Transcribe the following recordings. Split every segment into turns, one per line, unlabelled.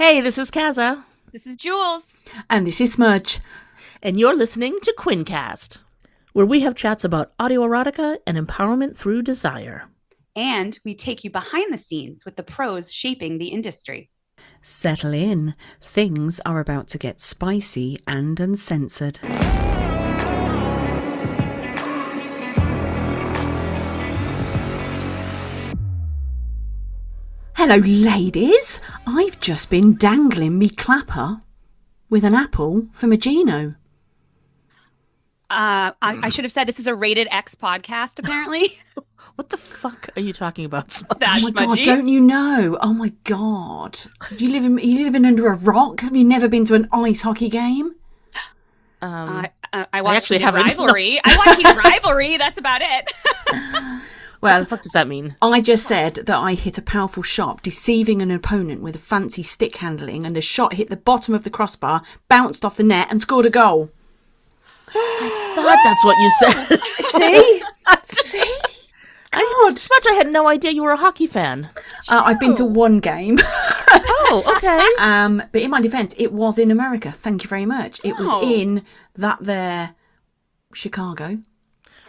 Hey, this is Kaza.
This is Jules.
And this is Smudge.
And you're listening to QuinnCast, where we have chats about audio erotica and empowerment through desire.
And we take you behind the scenes with the pros shaping the industry.
Settle in. Things are about to get spicy and uncensored. Hello, ladies. I've just been dangling me clapper with an apple from a Gino.
I should have said this is a rated X podcast, apparently.
What the fuck are you talking about?
That's
Oh my God, don't you know? Oh my God. Are you living under a rock? Have you never been to an ice hockey game?
I watched
actually
Heated
haven't.
Rivalry. I watched Heated Rivalry. That's about it.
Well,
What the fuck does that mean?
I just said that I hit a powerful shot, deceiving an opponent with a fancy stick handling, and the shot hit the bottom of the crossbar, bounced off the net, and scored a goal.
I thought that's what you said.
See? God.
Smudge, I had no idea you were a hockey fan.
I've been to one game.
Oh, okay.
But in my defence, it was in America. Thank you very much. It was in that there Chicago.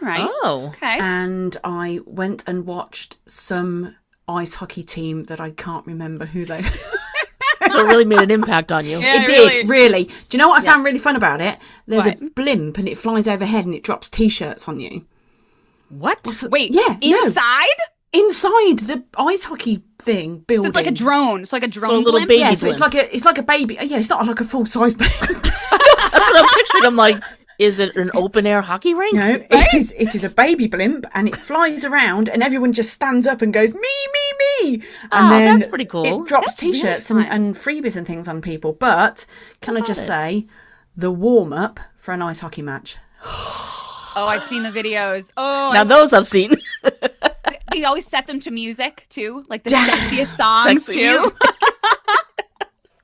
Right.
Oh.
Okay.
And I went and watched some ice hockey team that I can't remember who they
So it really made an impact on you.
Yeah.
It did, really. Do you know what I found really fun about it? There's
What?
a blimp and it flies overhead and it drops T-shirts on you.
What?
Wait.
Yeah, no.
Inside?
Inside the ice hockey thing building.
So it's like a drone. It's like a drone.
So a little
blimp?
baby
Yeah, so it's
blimp.
like a baby. Yeah, it's not like a full size baby.
That's what I'm picturing. I'm like, is it an open air hockey rink?
No, it is a baby blimp and it flies around and everyone just stands up and goes, me, me, me. And then
that's pretty cool.
it drops
That's really
T-shirts
fun.
and freebies and things on people. But can I just say, the warm-up for an ice hockey match.
Oh, I've seen the videos. Oh,
Now those I've seen.
they always set them to music, too. Like the sexiest songs,
Sexy
too.
music.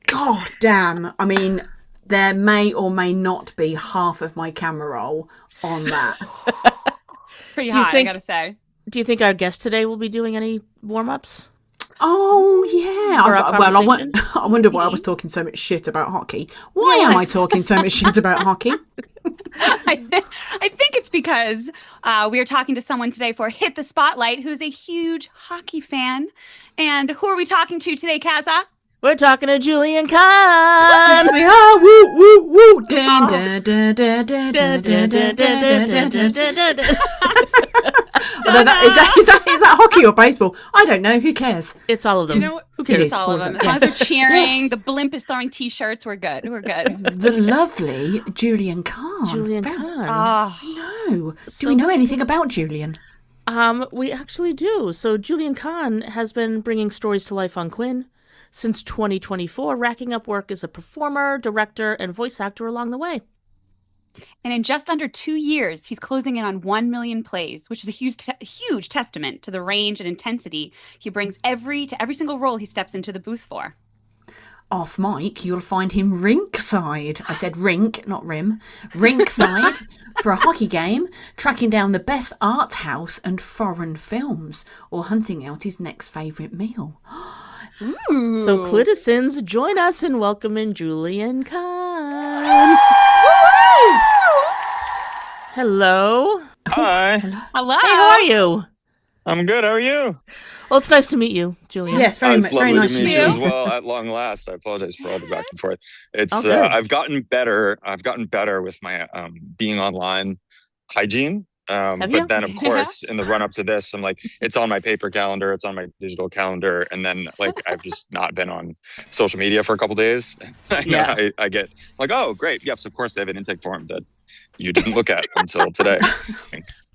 God damn. I mean, there may or may not be half of my camera roll on that.
Pretty
Do you
hot,
think-
I gotta say.
Do you think our guest today will be doing any warm-ups?
Oh, yeah.
For our conversation?
I wonder why I was talking so much shit about hockey. Why am I talking so much shit about hockey?
I think it's because we are talking to someone today for Hit the Spotlight who's a huge hockey fan. And who are we talking to today, Kaza?
We're talking to Julien Kahn.
Yes, we are. Woo, woo, woo. Dun, dun, dun, dun, dun, dun, dun, dun, dun, dun, dun, dun. Although is that hockey or baseball? I don't know. Who cares?
It's all of them.
You know,
Who cares?
it's all of them. As long as they're cheering, the blimp is throwing T-shirts, we're good. We're good.
The lovely Julien Kahn.
Julien
Very-
Kahn.
Oh,
No. Do we know anything about Julien?
We actually do. So Julien Kahn has been bringing stories to life on Quinn since 2024, racking up work as a performer, director, and voice actor along the way.
and in just under 2 years, he's closing in on 1 million plays, which is a huge testament to the range and intensity he brings to every single role he steps into the booth for.
Off mic, you'll find him rinkside. I said rink, not rim. Rinkside for a hockey game, tracking down the best art house and foreign films, or hunting out his next favourite meal.
So Cliticins, join us in welcoming Julien Kahn. Hello.
Hi,
Hello.
Hey, how are you?
I'm good. How are you?
Well, it's nice to meet you, Julien.
Yes, very
It's
much, very
lovely
nice
to
to
meet
meet
you as
you.
well. At long last, I apologize for all the back and forth. It's
Oh, good.
I've gotten better. I've gotten better with my being online hygiene.
Have you?
But then, of course, in the run up to this, I'm like, it's on my paper calendar, it's on my digital calendar, and then like I've just not been on social media for a couple days.
Yeah.
I get like, oh, great, yes, of course they have an intake form that you didn't look at until today.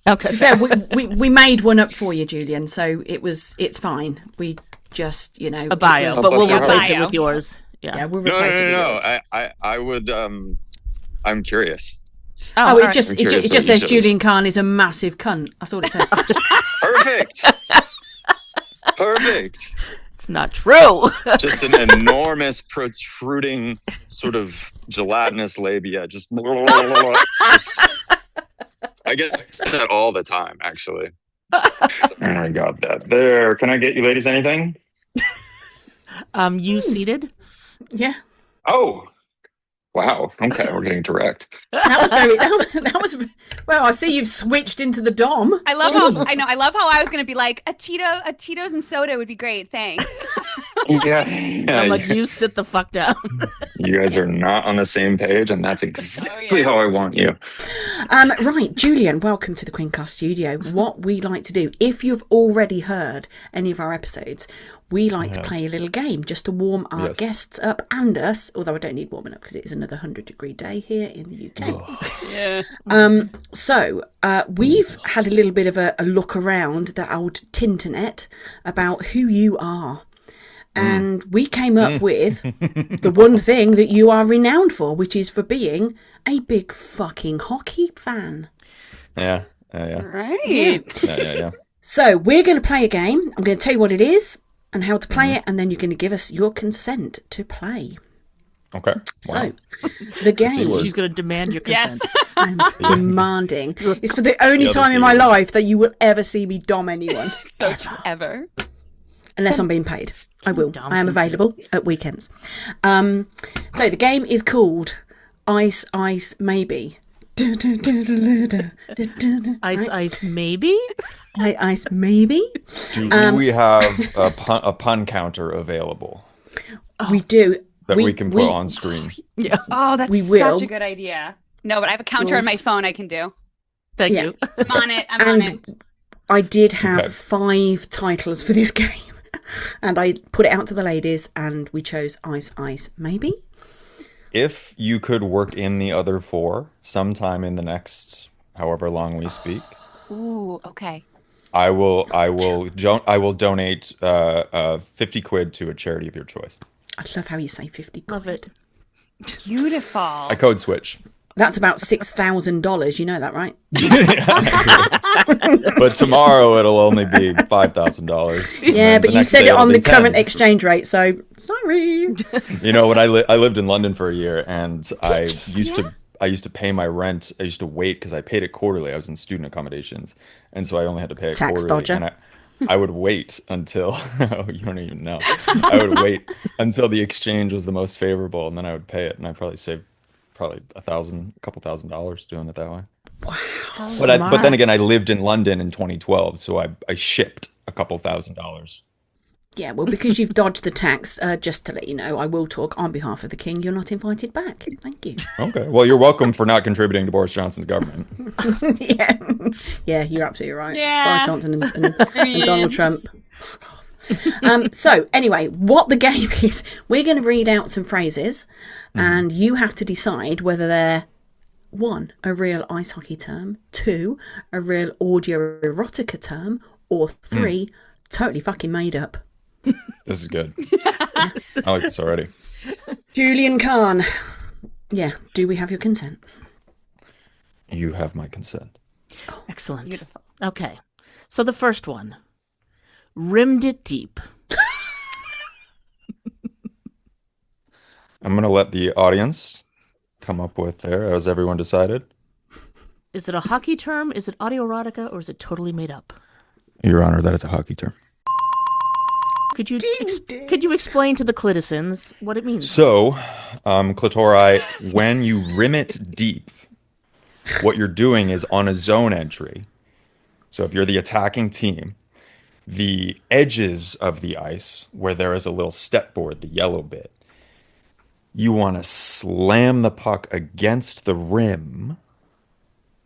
Okay.
Yeah, we made one up for you, Julien, so it's fine. We just,
A bio,
it was-
but we'll
Yeah.
replace it
Bio.
with yours.
Yeah,
Yeah.
we'll
No,
replace it with
no.
yours.
I would. I'm curious.
Oh,
all
it
right.
just
I'm curious
it
what
just
you
says
chose.
Julien Kahn is a massive cunt. That's all it says.
Perfect. Perfect.
It's not true.
Just an enormous protruding sort of gelatinous labia. Just I get that all the time, actually. I got that there. Can I get you ladies anything?
You seated?
Yeah.
Oh, wow. Okay, we're getting direct.
That was very. That was. Well, I see you've switched into the Dom.
I love how I love how I was gonna be like a Tito's and soda would be great. Thanks.
Yeah,
I'm like, you sit the fuck down.
you guys are not on the same page, and that's exactly how I want you.
Right, Julien, welcome to the QuinnCast studio. What we like to do, if you've already heard any of our episodes, we like to play a little game just to warm our guests up and us, although I don't need warming up because it is another 100-degree day here in the UK.
Yeah.
So we've had a little bit of a look around the old Tinternet about who you are. And we came up with the one thing that you are renowned for, which is for being a big fucking hockey fan.
Yeah.
Right.
Yeah.
So we're going to play a game. I'm going to tell you what it is and how to play it, and then you're going to give us your consent to play.
Okay.
So the game...
She's going to demand your consent.
Yes.
I'm demanding. It's for the only time in my life that you will ever see me dom anyone.
So ever.
Unless I'm being paid. I will.
Dom
I am
consent.
available at weekends. So the game is called Ice, Ice, Maybe.
Ice, maybe?
Ice, Maybe?
Do we have a pun counter available
We do.
that we can put on screen?
Yeah.
Oh, that's
We will.
such a good idea. No, but I have a counter on my phone I can do.
Thank
Yeah.
you.
I'm on it. I'm on it.
I did have
Okay.
5 titles for this game. And I put it out to the ladies and we chose Ice, Ice, Maybe.
If you could work in the other 4 sometime in the next however long we speak,
Ooh, okay.
I will donate 50 quid to a charity of your choice.
I love how you say 50 quid.
Love it.
Beautiful.
I code switch.
That's about $6,000. You know that, right?
But tomorrow it'll only be $5,000.
Yeah, but you said it on the current exchange rate, so sorry.
You know, when I lived in London for a year, and I used to pay my rent. I used to wait because I paid it quarterly. I was in student accommodations, and so I only had to pay it
Tax
quarterly.
dodger.
And I would wait until oh, you don't even know. I would wait until the exchange was the most favorable, and then I would pay it. And I probably saved a couple $1,000 doing it that way.
Wow.
But then again, I lived in London in 2012, so I shipped a couple $1,000.
Yeah, well, because you've dodged the tax, just to let you know, I will talk on behalf of the King. You're not invited back. Thank you.
Okay. Well, you're welcome for not contributing to Boris Johnson's government.
Yeah, you're absolutely right.
Yeah.
Boris Johnson and Donald Trump. Fuck off. So, anyway, what the game is, we're going to read out some phrases, and you have to decide whether they're 1, a real ice hockey term, 2, a real audio erotica term, or 3, totally fucking made up.
This is good. I like this already.
Julien Kahn. Yeah, do we have your consent?
You have my consent.
Excellent.
Beautiful.
Okay. So the first one. Rimmed it deep.
I'm going to let the audience come up with there. Has everyone decided?
Is it a hockey term? Is it audio erotica? Or is it totally made up?
Your Honor, that is a hockey term.
Could you explain to the cliticins what it means?
So, clitori, when you rim it deep, what you're doing is on a zone entry. So if you're the attacking team, the edges of the ice, where there is a little step board, the yellow bit, you want to slam the puck against the rim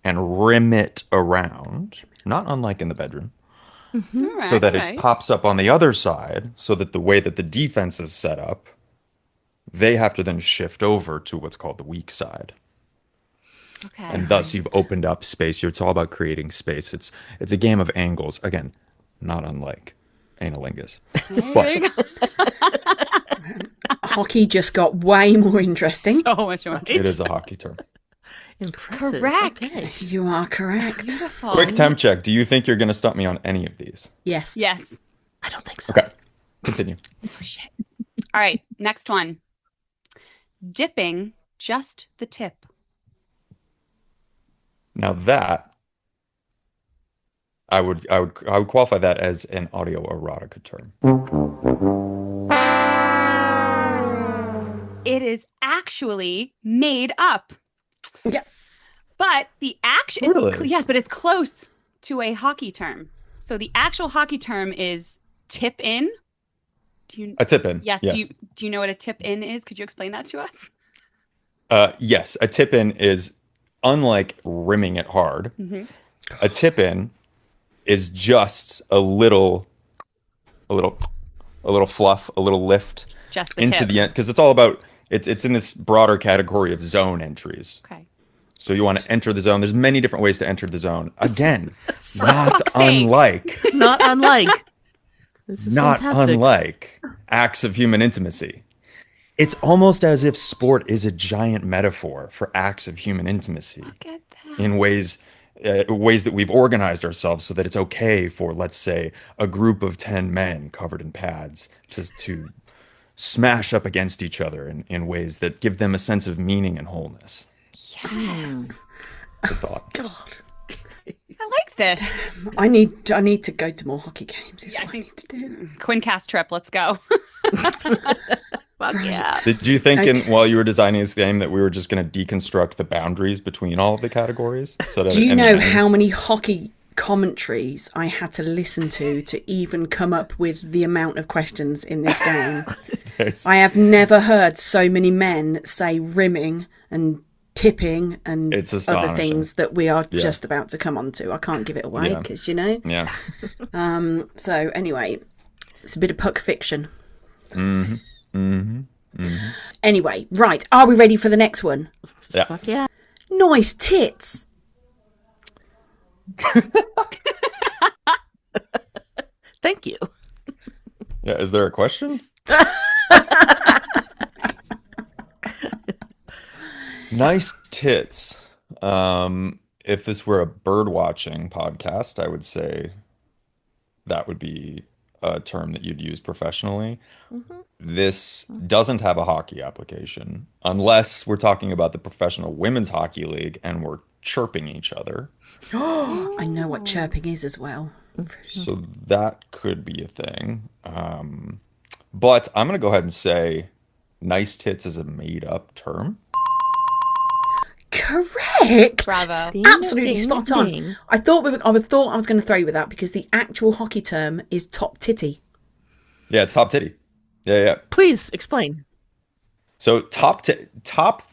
and rim it around, not unlike in the bedroom, so that it pops up on the other side, so that the way that the defense is set up, they have to then shift over to what's called the weak side.
Okay.
And thus you've opened up space. It's all about creating space. It's a game of angles. Again, not unlike analingus.
There you go.
Hockey just got way more interesting.
So much more.
It is a hockey term.
Impressive.
Correct.
Okay.
You are correct.
Beautiful.
Quick temp check. Do you think you're going to stump me on any of these?
Yes.
Yes.
I don't think so.
Okay. Continue.
Oh, shit. All right. Next one. Dipping just the tip.
Now that I would qualify that as an audio erotica term.
it is actually made up.
Yeah.
But the action,
Really?
yes, but it's close to a hockey term. So the actual hockey term is tip in.
A tip in.
Yes.
Yes.
Do you know what a tip in is? Could you explain that to us?
Yes. A tip in is, unlike rimming it hard, a tip in is just a little fluff, a little lift
Just the
into
tip.
the end, because it's all about it's in this broader category of zone entries.
Okay.
So you want to enter the zone. There's many different ways to enter the zone. Again,
fuck's sake.
Not unlike. This is
not
fantastic.
unlike acts of human intimacy. It's almost as if sport is a giant metaphor for acts of human intimacy
Look at that.
in ways that we've organized ourselves so that it's okay for, let's say, a group of 10 men covered in pads just to smash up against each other in ways that give them a sense of meaning and wholeness.
Yes.
The thought.
God.
I like this.
I need to go to more hockey games. Is
Yeah,
what I need to do.
QuinnCast trip. Let's go.
Fuck yeah.
Did you think while you were designing this game that we were just going to deconstruct the boundaries between all of the categories? So that
Do you
it
know
ends?
how many hockey commentaries I had to listen to even come up with the amount of questions in this game? I have never heard so many men say rimming and tipping and
It's
other
astonishing.
things that we are just about to come on to. I can't give it away
Yeah.
because, you know.
Yeah.
So anyway, it's a bit of puck fiction. Anyway, right. Are we ready for the next one?
Yeah.
Fuck yeah.
Nice tits.
Thank you.
Yeah. Is there a question? Nice tits. If this were a bird watching podcast, I would say that would be a term that you'd use professionally. This doesn't have a hockey application unless we're talking about the Professional Women's Hockey League and we're chirping each other.
I know what chirping is as well.
So that could be a thing. But I'm going to go ahead and say nice tits is a made up term.
Correct.
Bravo.
Ding,
Absolutely
ding,
spot on.
ding.
I thought I was going to throw you with that because the actual hockey term is top titty.
Yeah, it's top titty. Yeah.
Please explain.
So top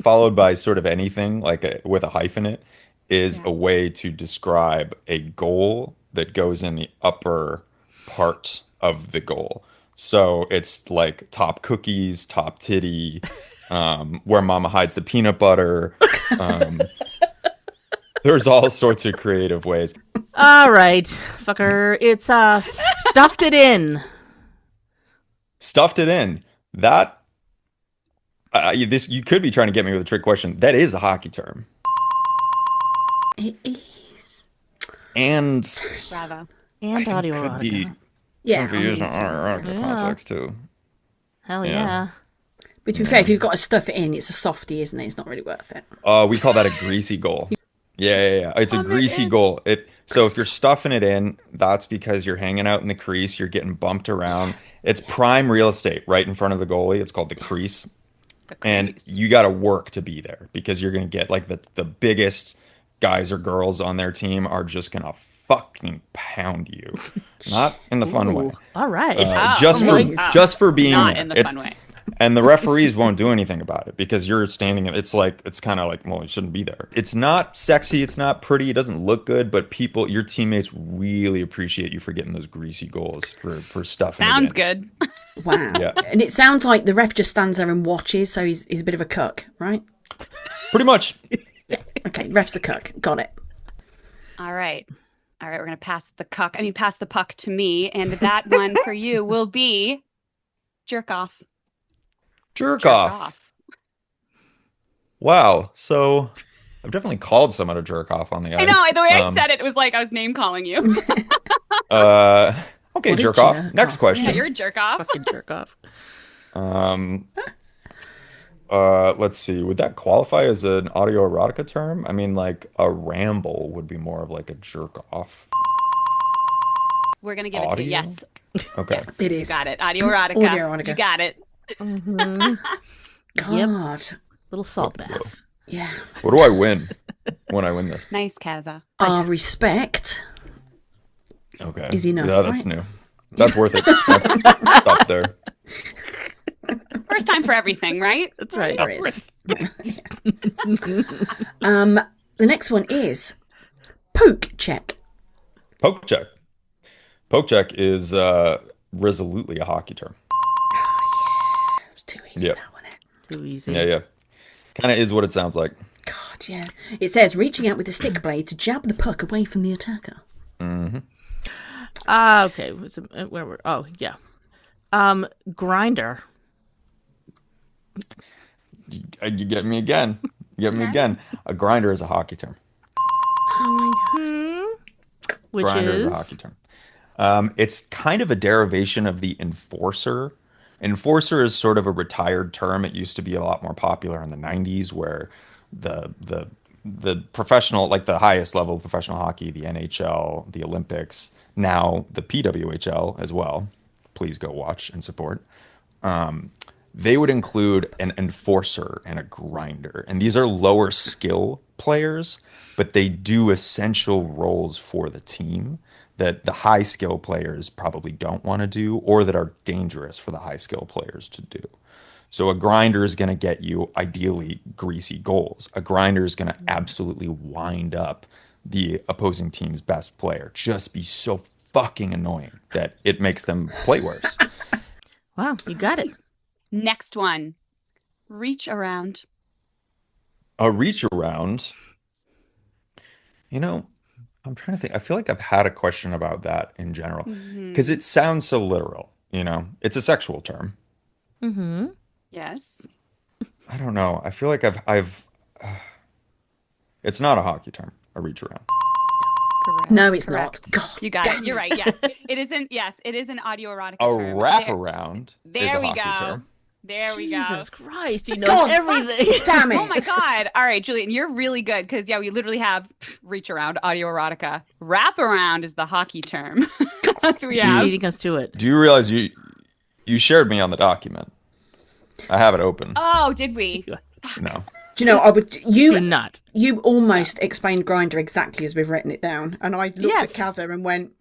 followed by sort of anything like with a hyphen it is a way to describe a goal that goes in the upper part of the goal. So it's like top cookies, top titty, where mama hides the peanut butter. There's all sorts of creative ways.
All right, fucker. It's stuffed it in.
Stuffed it in. That you could be trying to get me with a trick question. That is a hockey term.
It is.
And
Bravo.
And audio
could be
erotica.
Yeah.
be used in
I mean,
erotica context too.
Hell
Yeah.
yeah.
but to be fair, if you've got to stuff it in, it's a softie, isn't it? It's not really worth it.
We call that a greasy goal. Yeah. It's a greasy goal. So if you're stuffing it in, that's because you're hanging out in the crease, you're getting bumped around. It's prime real estate right in front of the goalie. It's called the crease. And you got to work to be there because you're going to get like the biggest guys or girls on their team are just going to fucking pound you. Not in the fun way.
All right.
Just for being
Not
there.
in the fun way.
And the referees won't do anything about it because you're standing. It's kind of like, well, you shouldn't be there. It's not sexy. It's not pretty. It doesn't look good. But your teammates really appreciate you for getting those greasy goals for stuffing.
Sounds
it in.
good.
Wow.
Yeah.
And it sounds like the ref just stands there and watches, so he's a bit of a cuck, right?
Pretty much.
Okay, ref's the cuck. Got it.
All right. We're going to pass the puck to me. And that one for you will be jerk off.
Jerk off. Wow. So I've definitely called someone a jerk off on the ice.
I know. The way I said it was like I was name calling you.
Okay,
What a
jerk off.
jerk
Next
off.
question.
Yeah, you're a jerk off.
Fucking jerk off.
Let's see. Would that qualify as an audio erotica term? I mean, like a ramble would be more of like a jerk off.
We're going to give it to you.
Audio?
Yes.
Okay.
It
You
is.
got it. Audio erotica.
Audio erotica.
You got it.
God.
Little salt
Whoa.
bath.
Yeah.
What do I win when I win this?
Nice, Kaza.
Our respect
Okay.
is enough,
Yeah, that's
right?
new. That's worth it. That's up there.
First time for everything, right?
That's right.
There is. The next one is poke check.
Poke check. Poke check is resolutely a hockey term.
It was too easy,
Yep.
that one.
Too easy.
Yeah. Kind of is what it sounds like.
God, yeah. It says reaching out with a stick blade to jab the puck away from the attacker.
Okay. Where were? Oh, yeah. Grinder.
You get me again. You get me again. A grinder is a hockey term.
Which
Grinder
is
a hockey term. It's kind of a derivation of the enforcer. Enforcer is sort of a retired term. It used to be a lot more popular in the 90s where the professional, like the highest level of professional hockey, the NHL, the Olympics, now the PWHL as well. Please go watch and support. They would include an enforcer and a grinder. And these are lower skill players, but they do essential roles for the team that the high skill players probably don't want to do or that are dangerous for the high skill players to do. So a grinder is going to get you ideally greasy goals. A grinder is going to absolutely wind up the opposing team's best player. Just be so fucking annoying that it makes them play worse.
wow. You got it.
Next one. Reach around.
A reach around. You know, I'm trying to think. I feel like I've had a question about that in general because it sounds so literal. You know, it's a sexual term.
Mm-hmm.
Yes.
I don't know. I feel like I've it's not a hockey term, a reach around.
Correct.
No, it's
Correct.
not. God,
You got
damn
it. You're right. Yes. It isn't. Yes, it is an audio erotica
A
term.
wraparound
There
is a
we
hockey
go.
term.
There we go.
Jesus Christ. He knows
God,
everything.
Damn it.
Oh my God. All right, Julian, you're really good because, yeah, we literally have reach around, audio erotica. Wrap around is the hockey term. That's what we have.
Leading us to it.
Do you realize you shared me on the document? I have it open.
Oh, did we?
No.
Do you know,
Do not.
you almost explained grinder exactly as we've written it down. And I looked
Yes.
at Kaza and went,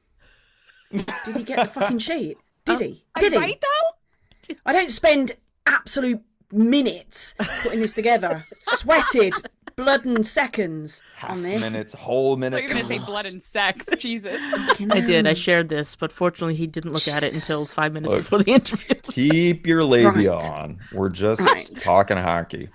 did he get the fucking sheet? Did he? Did he?
Right, though?
I don't spend absolute minutes putting this together. Sweated, blood and seconds on this.
Minutes, whole
I thought
minutes.
you were going to say blood and sex. Jesus.
I did. I shared this, but fortunately he didn't look at it until 5 minutes
Look.
before the interview.
Keep your labia
Right.
on. We're just
Right.
talking hockey.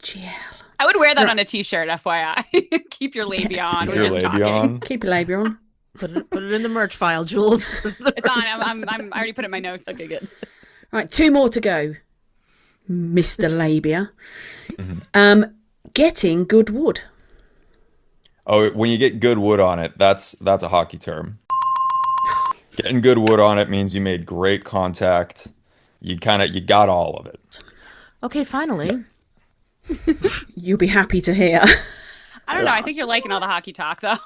GL.
I would wear that on a t-shirt, FYI. Keep your labia on.
Keep
We're
your
just
labia
talking.
on.
Keep your labia on.
Put it in the merch file, Jules.
It's on. I already put it in my notes.
Okay, good.
Right, 2 more to go. Mr. Labia. Getting good wood.
Oh, when you get good wood on it, that's a hockey term. Getting good wood on it means you made great contact. You got all of it.
Okay, finally.
You'll be happy to hear.
I don't know. I think you're liking all the hockey talk, though.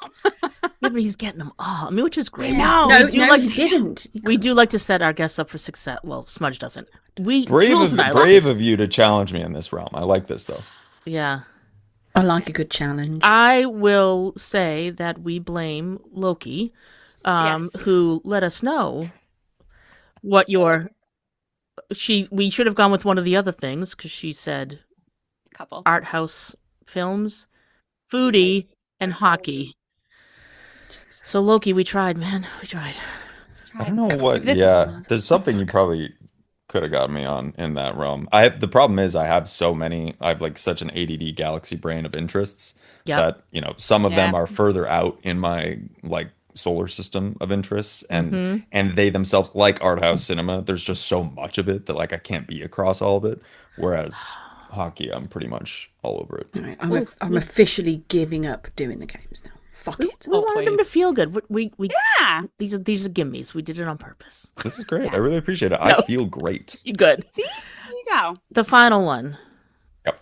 Yeah, but he's getting them all. I mean, which is great.
No,
No,
we do
no,
like
you didn't.
we do like to set our guests up for success. Well, Smudge doesn't.
Brave
Jules and I like
brave
it.
of you to challenge me in this realm. I like this though.
Yeah.
I like a good challenge.
I will say that we blame Loki,
Yes.
who let us know what we should have gone with one of the other things because she said
Couple.
art house films, foodie, and hockey. So Loki, we tried, man. We tried.
I don't know what.
This-
Yeah, there's something you probably could have got me on in that realm. The problem is I have so many. I have like such an ADD galaxy brain of interests
Yep.
that some of them
Yeah.
are further out in my like solar system of interests, and they themselves like art house cinema. There's just so much of it that like I can't be across all of it. Whereas hockey, I'm pretty much all over it.
All right, I'm officially giving up doing the games now. Fuck it.
We wanted them to
please.
feel good. We
Yeah.
these are gimmies. We did it on purpose.
This is great. I really appreciate it. I feel great.
You good?
See? There you go.
The final one.
Yep.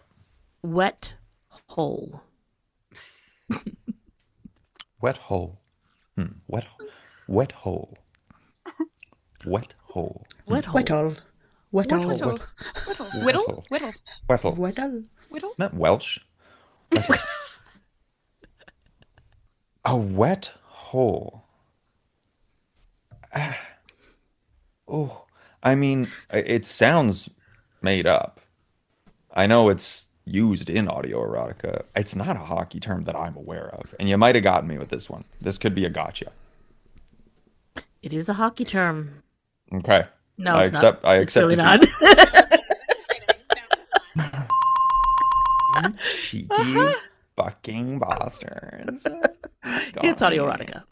Wet hole.
Wet hole. Wet hole. Wet hole.
Wet hole.
Wet all. Whittle.
Whittle. Whittle. Whittle.
Wettle.
Whittle.
Whittle.
Not Welsh. Wettle. A wet hole. Oh, I mean, it sounds made up. I know it's used in audio erotica. It's not a hockey term that I'm aware of. And you might have gotten me with this one. This could be a gotcha.
It is a hockey term.
Okay.
No,
I
it's
accept.
not.
I
It's
accept
really
defeat.
not.
Cheeky fucking bastards.
It's audio erotica.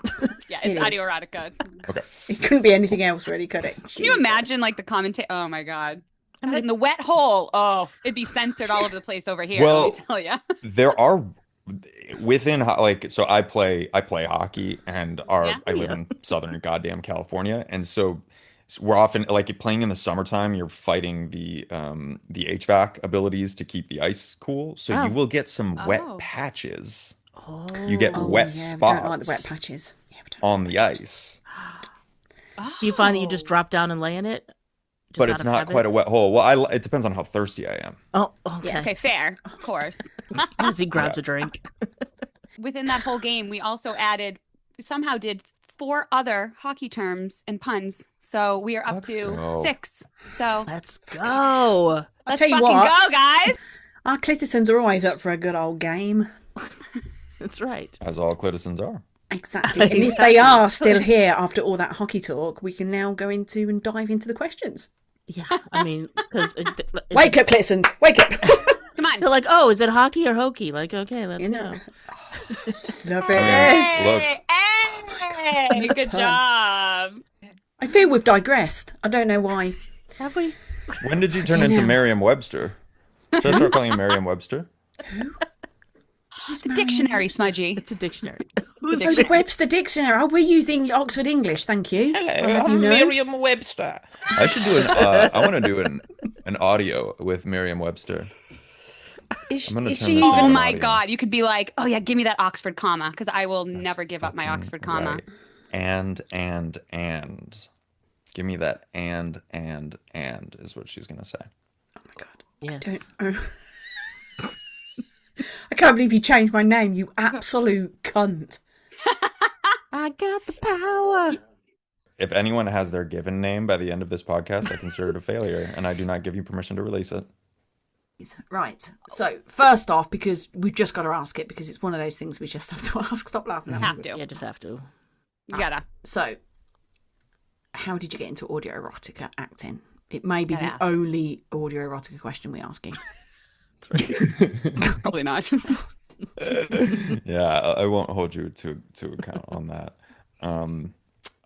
Yeah,
It
it's
is.
audio erotica.
Okay.
It couldn't be anything else, really, could it?
Can you imagine like the commentator? Oh my god. In the wet hole. Oh, it'd be censored all over the place over here.
Well,
let me tell you.
There are within like so I play hockey and I live in southern goddamn California, and so we're often like playing in the summertime. You're fighting the HVAC abilities to keep the ice cool, so you will get some wet patches. You get wet
yeah,
spots
we don't like the wet patches. Yeah, we don't
on the ice,
Do you find that you just drop down and lay in it? Just
but
out
it's
of
not
habit?
quite a wet hole. Well, it depends on how thirsty I am.
Oh, okay.
Yeah.
Okay, fair. Of course.
As he grabs a drink.
Within that whole game, we also somehow did 4 other hockey terms and puns. So we are up
Let's
to
go.
6. So
Let's go.
I'll
let's
tell you
fucking
what.
go, guys.
Our Clittersons are always up for a good old game.
That's right.
As all Clittersons are.
Exactly. And if they are still here after all that hockey talk, we can now go into and dive into the questions.
Yeah, I mean, because
Wake up, Clittersons! Wake up!
Come on.
They're like, oh, is it hockey or hokey? Like, okay, let's
You know.
go.
Love
I
it.
mean, look.
Hey, good job.
I feel we've digressed. I don't know why.
Have we?
When did you turn into Merriam-Webster? Should I start calling you Merriam-Webster?
The dictionary, Smudgy.
It's a dictionary.
Oh, the Webster Dictionary. Oh, we use the Oxford English, thank you.
Merriam-Webster. I should do I want to do an audio with Merriam-Webster.
Is
I'm gonna
she
turn this
even...
Oh
on
my
audio.
God. You could be like, oh yeah, give me that Oxford comma, because I will never give up my Oxford comma.
Right. And. Give me that and is what she's going to say.
Oh my God.
Yes.
I can't believe you changed my name, you absolute cunt.
I got the power.
If anyone has their given name by the end of this podcast, I consider it a failure, and I do not give you permission to release it.
Right. So, first off, because we've just got to ask it, because it's one of those things we just have to ask. Stop laughing at me.
Have to.
Yeah, just have to.
You gotta.
So, how did you get into audio erotica acting? It may be the
Gotta ask.
only audio erotica question we ask you.
Probably not.
Yeah, I won't hold you to account on that.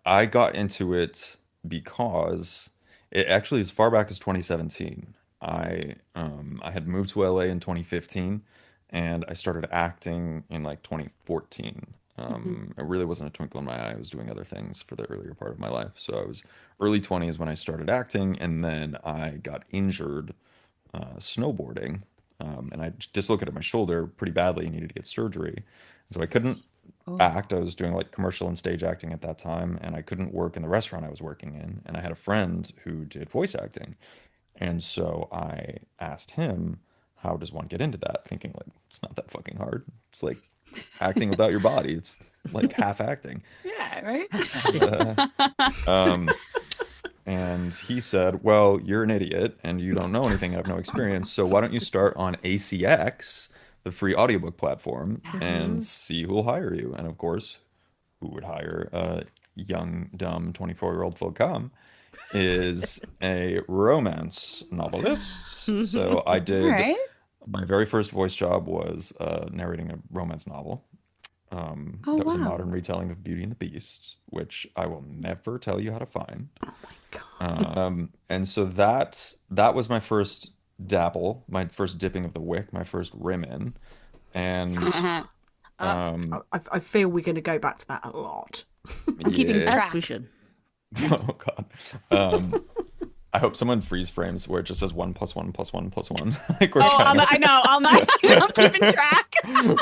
I got into it because it actually as far back as 2017. I had moved to LA in 2015, and I started acting in like 2014. It really wasn't a twinkle in my eye. I was doing other things for the earlier part of my life. So I was early 20s when I started acting, and then I got injured snowboarding, and I dislocated my shoulder pretty badly and needed to get surgery. So I couldn't act. I was doing like commercial and stage acting at that time, and I couldn't work in the restaurant I was working in. And I had a friend who did voice acting. And so I asked him, how does one get into that? Thinking like, it's not that fucking hard. It's like acting without your body. It's like half acting.
Yeah, right?
And he said, well, you're an idiot and you don't know anything and have no experience. So why don't you start on ACX, the free audiobook platform, and see who'll hire you? And of course, who would hire a young, dumb 24-year-old full cum is a romance novelist. So I did.
Right.
My very first voice job was narrating a romance novel. That was a modern retelling of Beauty and the Beast, which I will never tell you how to find.
Oh my God.
And so that was my first dabble, my first dipping of the wick, my first rim in. And
I feel we're going to go back to that a lot.
I'm keeping
yeah.
track.
We should.
Oh God. I hope someone freeze frames where it just says 1+1+1+1. Like
I know. I'm keeping track.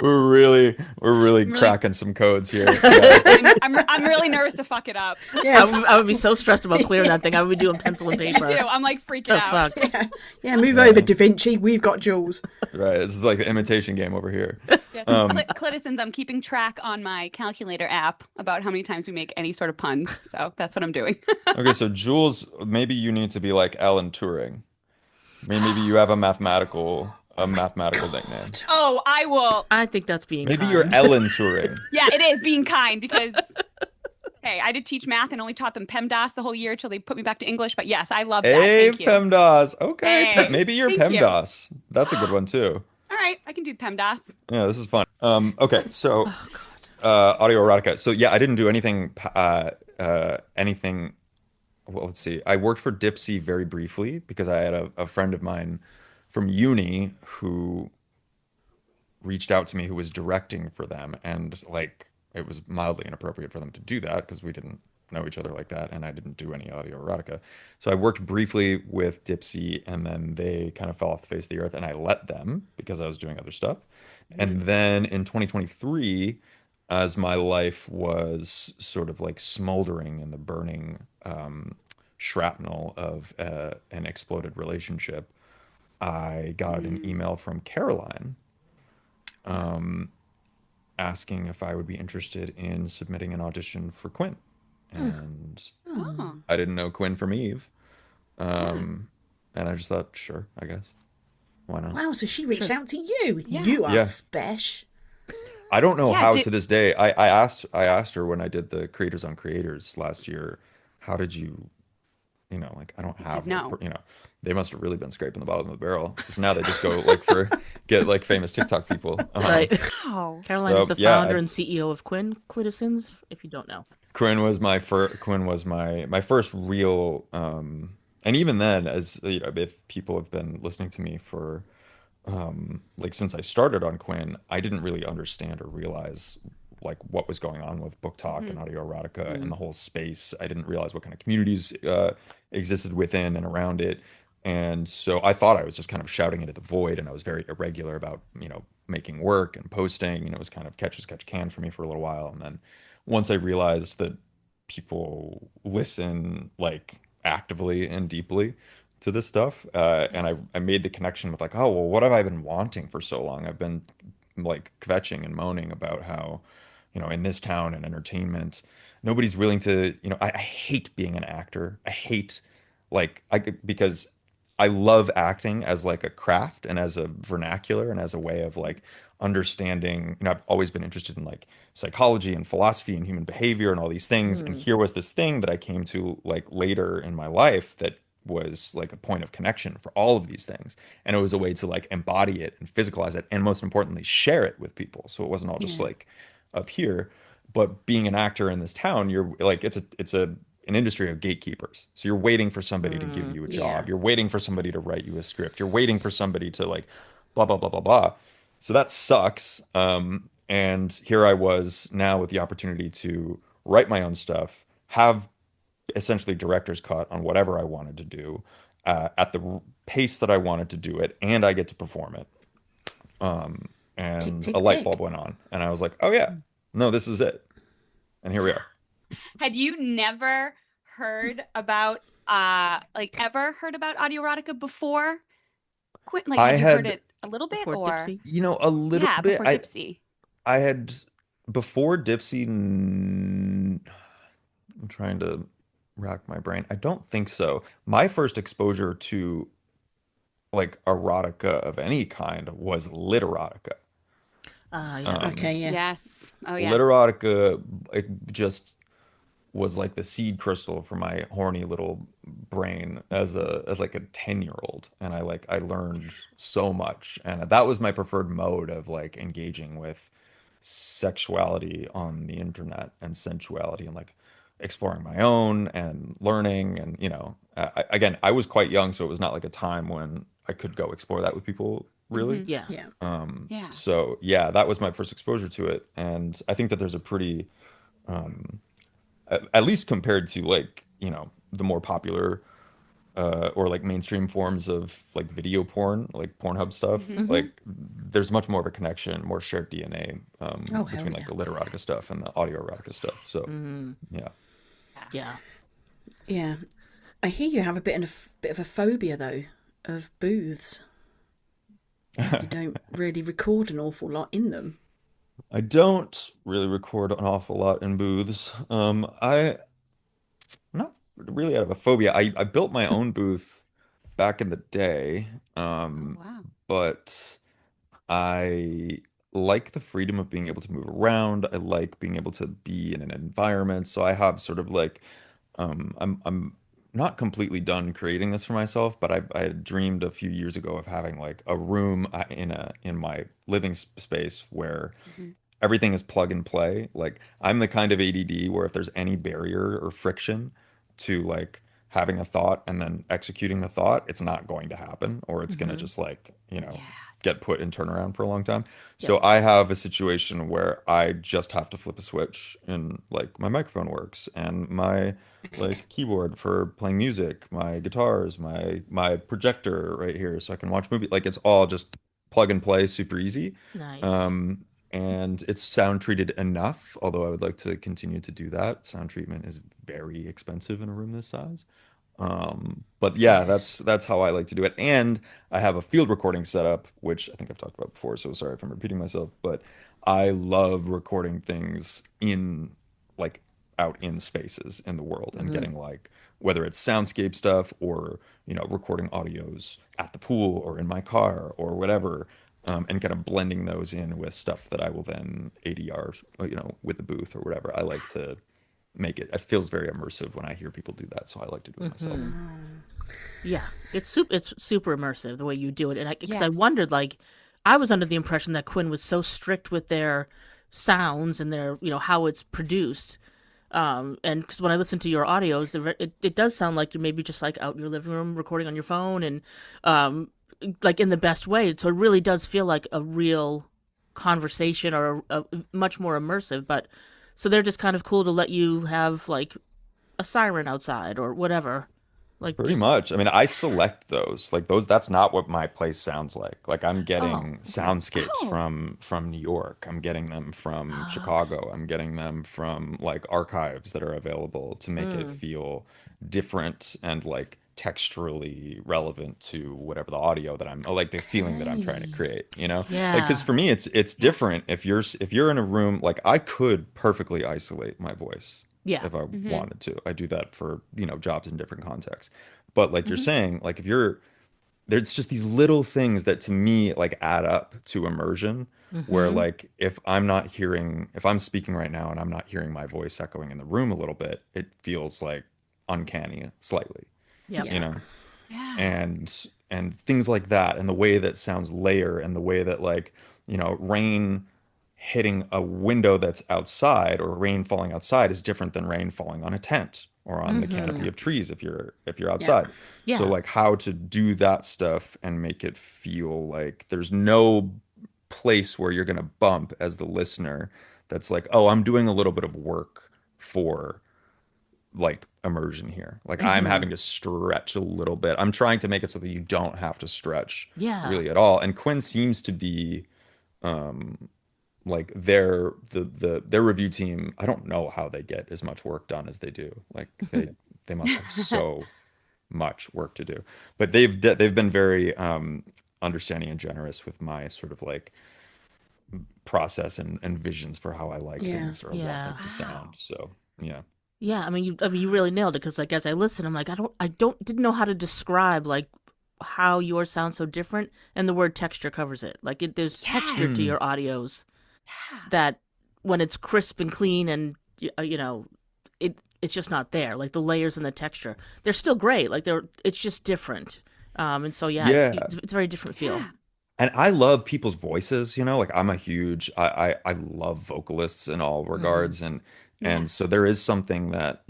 we're really
really-
cracking some codes here. Yeah.
I'm really nervous to fuck it up.
Yeah,
I would be so stressed about clearing that thing. I would be doing pencil and
Me
paper.
too. I'm like freaking
Oh,
out.
fuck.
yeah. Move over, Da Vinci. We've got Jules.
Right. This is like the imitation game over here.
Yeah. Clitisons, I'm keeping track on my calculator app about how many times we make any sort of puns. So that's what I'm doing.
Okay, so Jules, maybe you need to be like Alan Turing. Maybe you have a mathematical nickname.
Oh, I will.
I think that's being
Maybe
kind.
you're Ellen Turing.
Yeah, it is being kind because, hey, I did teach math and only taught them PEMDAS the whole year until they put me back to English. But yes, I love that.
Hey,
Thank you.
PEMDAS. Okay,
Hey,
maybe you're
thank you.
PEMDAS. That's a good one too.
All right, I can do PEMDAS.
Yeah, this is fun. Okay, so audio erotica. So yeah, I didn't do anything. Anything. Well, let's see. I worked for Dipsy very briefly because I had a friend of mine from uni who reached out to me who was directing for them, and like it was mildly inappropriate for them to do that because we didn't know each other like that, and I didn't do any audio erotica. So I worked briefly with Dipsy, and then they kind of fell off the face of the earth, and I let them because I was doing other stuff. And then in 2023, as my life was sort of like smoldering in the burning shrapnel of an exploded relationship, I got an email from Caroline asking if I would be interested in submitting an audition for Quinn. And I didn't know Quinn from Eve. And I just thought, sure, I guess. Why not?
Wow, so she reached out to you.
Yeah.
You are
Yeah.
special.
I don't know
Yeah,
how to this day. I asked her when I did the Creators on Creators last year, how did you, like I don't have,
No.
they must have really been scraping the bottom of the barrel because now they just go like get like famous TikTok people.
Right.
Wow.
Caroline is the
yeah,
founder and CEO of Quinn Clitisons, if you don't know.
Quinn was my first real, and even then, as if people have been listening to me for, like since I started on Quinn, I didn't really understand or realize like what was going on with book talk and audio erotica and the whole space. I didn't realize what kind of communities existed within and around it. And so I thought I was just kind of shouting into the void, and I was very irregular about, making work and posting, and it was kind of catch as catch can for me for a little while. And then once I realized that people listen like actively and deeply to this stuff, and I made the connection with like, oh, well, what have I been wanting for so long? I've been like kvetching and moaning about how, in this town and entertainment, nobody's willing to, I hate being an actor. I hate because I love acting as like a craft and as a vernacular and as a way of like understanding, I've always been interested in like psychology and philosophy and human behavior and all these things. And here was this thing that I came to like later in my life that was like a point of connection for all of these things. And it was a way to like embody it and physicalize it. And most importantly, share it with people. So it wasn't all just like up here, but being an actor in this town, you're like, it's an industry of gatekeepers. So you're waiting for somebody to give you a job. You're waiting for somebody to write you a script. You're waiting for somebody to like blah, blah, blah, blah, blah. So that sucks. And here I was now with the opportunity to write my own stuff, have essentially director's cut on whatever I wanted to do at the pace that I wanted to do it. And I get to perform it. And
Tick, tick,
a light
tick.
bulb went on and I was like, oh yeah, no, this is it. And here we are.
Had you never heard about ever heard about audio erotica before? Quinn, like
I
had you
had-
heard it a little bit
Before
or
Dipsy?
A little
yeah,
bit.
before Dipsy.
I had before Dipsy. I'm trying to rack my brain. I don't think so. My first exposure to like erotica of any kind was lit erotica.
Yeah.
Okay, yeah.
Yes. Oh yes.
Lit erotica, it just was like the seed crystal for my horny little brain as like a 10-year-old, and I learned so much, and that was my preferred mode of like engaging with sexuality on the internet and sensuality and like exploring my own and learning. And again, I was quite young, so it was not like a time when I could go explore that with people really.
Yeah.
Yeah.
Yeah.
So yeah, that was my first exposure to it, and I think that there's a pretty, at least compared to like the more popular or like mainstream forms of like video porn, like Pornhub stuff,
Mm-hmm.
like there's much more of a connection, more shared DNA
Oh, hell
between like
yeah.
the lit erotica stuff and the audio erotica stuff. So
Mm-hmm.
yeah.
Yeah.
Yeah. I hear you have a bit of a phobia though of booths. You don't really record an awful lot in them.
I don't really record an awful lot in booths. I'm not really out of a phobia. I built my own booth back in the day,
Oh,
um,
wow.
but I like the freedom of being able to move around. I like being able to be in an environment. So I have sort of like I'm not completely done creating this for myself, but I had dreamed a few years ago of having like a room in my living space where
Mhm.
everything is plug and play. Like I'm the kind of ADD where if there's any barrier or friction to like having a thought and then executing the thought, it's not going to happen, or it's going to
Mm-hmm.
just like,
Yes.
get put in turnaround for a long time.
Yep.
So I have a situation where I just have to flip a switch and like my microphone works and my like keyboard for playing music, my guitars, my projector right here so I can watch movie. Like it's all just plug and play, super easy.
Nice.
Um, and it's sound treated enough, although I would like to continue to do that. Sound treatment is very expensive in a room this size. But yeah,
Yes.
that's how I like to do it. And I have a field recording setup, which I think I've talked about before, so sorry if I'm repeating myself, but I love recording things in like out in spaces in the world and
Mm-hmm.
getting like whether it's soundscape stuff or, recording audios at the pool or in my car or whatever. And kind of blending those in with stuff that I will then ADR, with the booth or whatever. I like to make it. It feels very immersive when I hear people do that, so I like to do it myself.
Mm-hmm. Yeah, it's super immersive the way you do it, and because I
Yes.
wondered, like, I was under the impression that Quinn was so strict with their sounds and their, how it's produced. And because when I listen to your audios, it does sound like you're maybe just like out in your living room recording on your phone and, um, like in the best way. So it really does feel like a real conversation or a much more immersive. But so they're just kind of cool to let you have like a siren outside or whatever, like
Pretty
just
much. I mean, I select those. Like those, that's not what my place sounds like. Like I'm
oh
getting
okay
soundscapes
Oh.
from New York. I'm getting them from
oh okay
Chicago. I'm getting them from like archives that are available to make it
mm,
feel different and like texturally relevant to whatever the audio that I'm like the feeling that I'm trying to
Okay.
create. Like because
yeah
for me it's
Yeah.
different if you're in a room like I could perfectly isolate my voice
yeah
if I
Hmm.
wanted to. I do that for, jobs in different contexts. But like you're
Hmm.
saying, like if you're there's just these little things that to me like add up to immersion where
mm-hmm
like if I'm speaking right now and I'm not hearing my voice echoing in the room a little bit, it feels like uncanny slightly,
yep
you
Yeah.
know?
Yeah.
And things like that and the way that sounds layer and the way that like rain hitting a window that's outside or rain falling outside is different than rain falling on a tent or on the
mm-hmm
canopy of trees if you're
Yeah.
outside. So
yeah
like how to do that stuff and make it feel like there's no place where you're going to bump as the listener that's like, oh, I'm doing a little bit of work for like immersion here. Like I'm
mm-hmm
having to stretch a little bit. I'm trying to make it so that you don't have to stretch
yeah
really at all. And Quinn seems to be like their review team. I don't know how they get as much work done as they do. Like they must have so much work to do. But they've been very understanding and generous with my sort of like process and visions for how I like
Yeah.
things or want them
yeah
to
Wow.
sound. So yeah.
yeah I mean you really nailed it because like as I listen I'm like I don't didn't know how to describe like how yours sounds so different and the word texture covers it like there's texture to
Yes.
Mm.
your audios
Yeah.
that when it's crisp and clean and it's just not there like the layers and the texture they're still great like it's just different and so yeah
Yeah.
it's a very different feel
Yeah.
And I love people's voices, like I'm a huge I love vocalists in all
mm-hmm
regards
Yeah.
and so there is something that,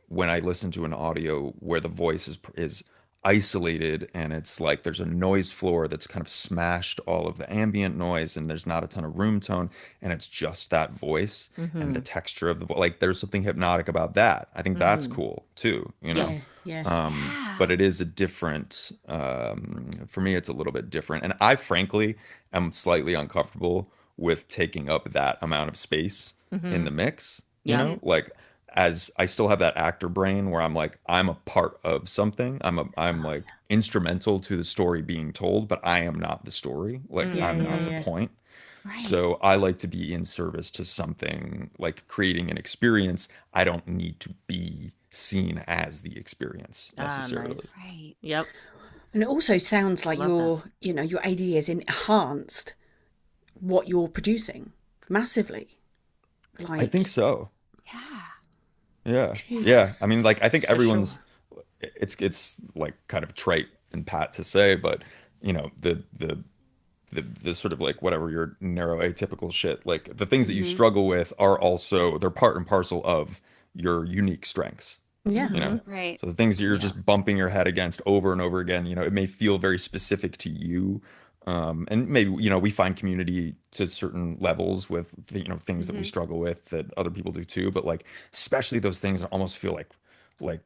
when I listen to an audio where the voice is isolated, and it's like there's a noise floor that's kind of smashed all of the ambient noise, and there's not a ton of room tone, and it's just that voice and the texture of the voice. Like there's something hypnotic about that. I think that's cool too, you know.
Yeah, yeah.
Yeah.
But it is a different, for me, it's a little bit different. And I frankly am slightly uncomfortable with taking up that amount of space in the mix, you
Yeah.
know, like as I still have that actor brain where I'm like, I'm a part of something. I'm like instrumental to the story being told, but I am not the story. Like
Yeah,
I'm
yeah,
not the
yeah.
point.
Right.
So I like to be in service to something, like creating an experience. I don't need to be seen as the experience
Ah,
necessarily.
nice.
Right.
Yep.
And it also sounds like
Love
your,
that.
you know, your AD has enhanced what you're producing massively.
I think
Like,
so.
Yeah.
Yeah. Yeah. I
Jesus.
mean, like I think
For sure.
everyone's it's like kind of trite and pat to say, but you know, the sort of like whatever your narrow atypical shit, like the things that you
Mm-hmm.
struggle with are also they're part and parcel of your unique strengths,
Yeah.
you know.
Right.
So the things that you're
Yeah.
just bumping your head against over and over again, you know, it may feel very specific to you. And maybe, you know, we find community to certain levels with, you know, things that we
Mm-hmm.
struggle with that other people do too. But like, especially those things that almost feel like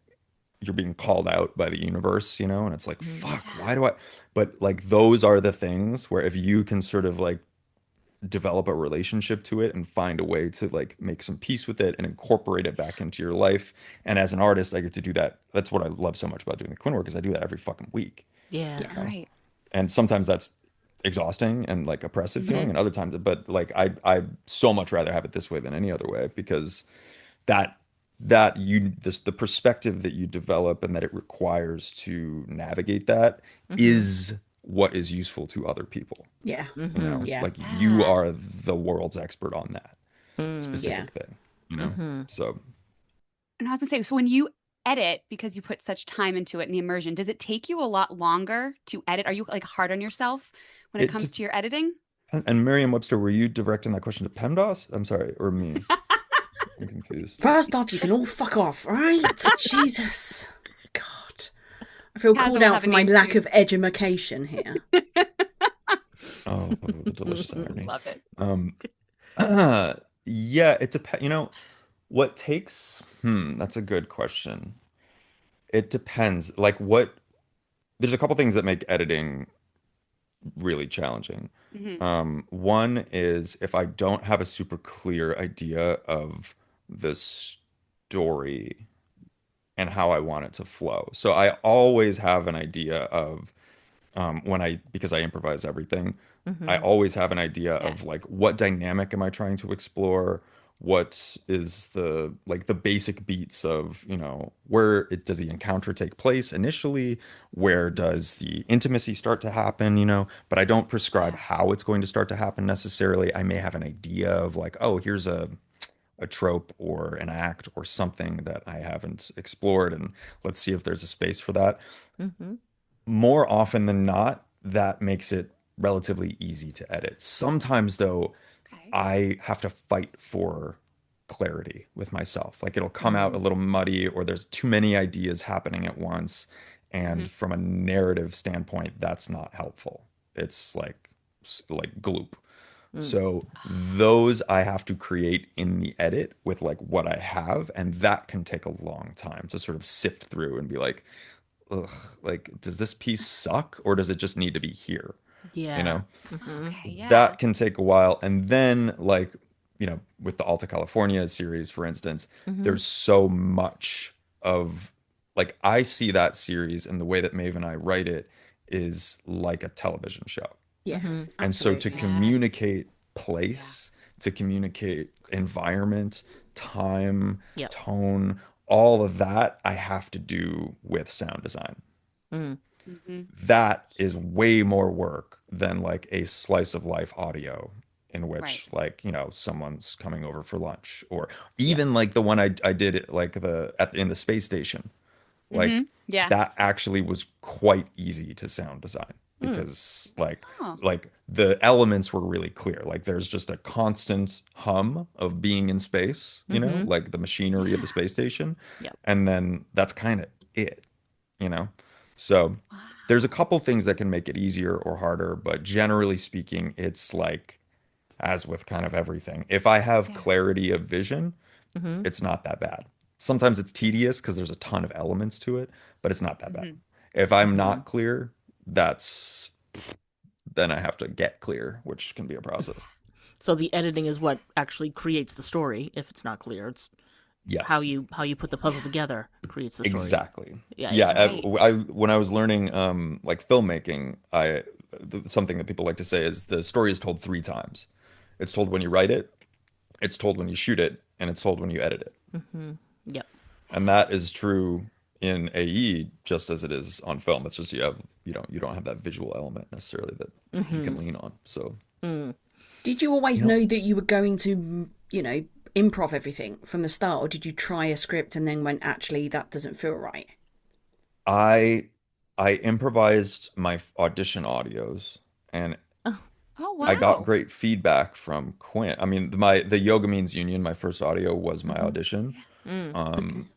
you're being called out by the universe, you know, and it's like, fuck,
Yeah.
why do I? But like, those are the things where if you can sort of like develop a relationship to it and find a way to like make some peace with it and incorporate it back into your life. And as an artist, I get to do that. That's what I love so much about doing the Quinn work is I do that every fucking week.
Yeah.
Yeah.
Right.
And sometimes that's exhausting and like oppressive feeling, and other times, but like I so much rather have it this way than any other way because that the perspective that you develop and that it requires to navigate that is what is useful to other people.
Yeah.
You know,
Yeah.
like you
Yeah.
are the world's expert on that
Yeah.
specific thing, you know? So
And I was gonna say, so when you edit, because you put such time into it and the immersion, does it take you a lot longer to edit? Are you like hard on yourself when it
it
comes to your editing?
and Merriam-Webster, were you directing that question to PEMDAS? I'm sorry, or me? I'm confused.
First off, you can all fuck off, right? Jesus. God. I feel
Has
called
all
out
have
for
a
my
name
lack
too.
of education here.
Oh, the delicious irony.
Love it.
Um, yeah, it depends. You know, what takes, that's a good question. It depends. Like what, there's a couple things that make editing really challenging.
Hmm.
One is if I don't have a super clear idea of the story and how I want it to flow. So I always have an idea of because I improvise everything, I always have an idea of
Yes.
like what dynamic am I trying to explore? What is the like the basic beats of, you know, where it does the encounter take place initially? Where does the intimacy start to happen, you know? But I don't prescribe
Yeah.
how it's going to start to happen necessarily. I may have an idea of like, oh, here's a trope or an act or something that I haven't explored, and let's see if there's a space for that. More often than not, that makes it relatively easy to edit. Sometimes, though,
Okay.
I have to fight for clarity with myself. Like it'll come out a little muddy, or there's too many ideas happening at once.
Hmm.
And from a narrative standpoint, that's not helpful. It's like gloop. So those I have to create in the edit with like what I have, and that can take a long time to sort of sift through and be like, ugh, like, does this piece suck or does it just need to be here? You
Yeah.
know,
Okay. Yeah.
that can take a while. And then, like, you know, with the Alta California series, for instance, there's so much of like, I see that series and the way that Maeve and I write it is like a television show.
Yeah,
And so to
absolutely.
Yes.
communicate
Yeah.
place, to communicate environment, time,
Yep.
tone, all of that I have to do with sound design.
Hmm.
That is way more work than like a slice of life audio in
Right.
which like, you know, someone's coming over for lunch, or
Yep.
even like the one I did it like in the space station.
Hmm.
Like
Yeah.
that actually was quite easy to sound design because
Oh.
like the elements were really clear. Like there's just a constant hum of being in space, you know, like the machinery of the
Yeah.
space station.
Yep.
And then that's kind of it, you know. So there's a couple things that can make it easier or harder, but generally speaking, it's like as with kind of everything. If I have
Yeah.
clarity of vision,
Hmm.
it's not that bad. Sometimes it's tedious because there's a ton of elements to it, but it's not that bad.
Hmm.
If I'm
Hmm.
not clear, that's then I have to get clear, which can be a process.
So the editing is what actually creates the story. If it's not clear, it's
Yes,
how you put the puzzle
Yeah.
together creates the story.
exactly.
Yeah,
Yeah,
yeah.
Right.
when I was learning like filmmaking, something that people like to say is the story is told three times. It's told when you write it, it's told when you shoot it, and it's told when you edit it.
Hmm. Yep.
And that is true in AE just as it is on film. It's just you don't have that visual element necessarily that you
Hmm.
can lean on. So,
Mm.
Did you always
you know,
know that you were going to, improv everything from the start, or did you try a script and then went, actually, that doesn't feel right?
I I improvised my audition audios and
Oh.
Oh,
I got
wow.
great feedback from Quinn. I mean, the Yoga Means Union, my first audio was my
Hmm.
audition.
Mm.
Okay.
Um,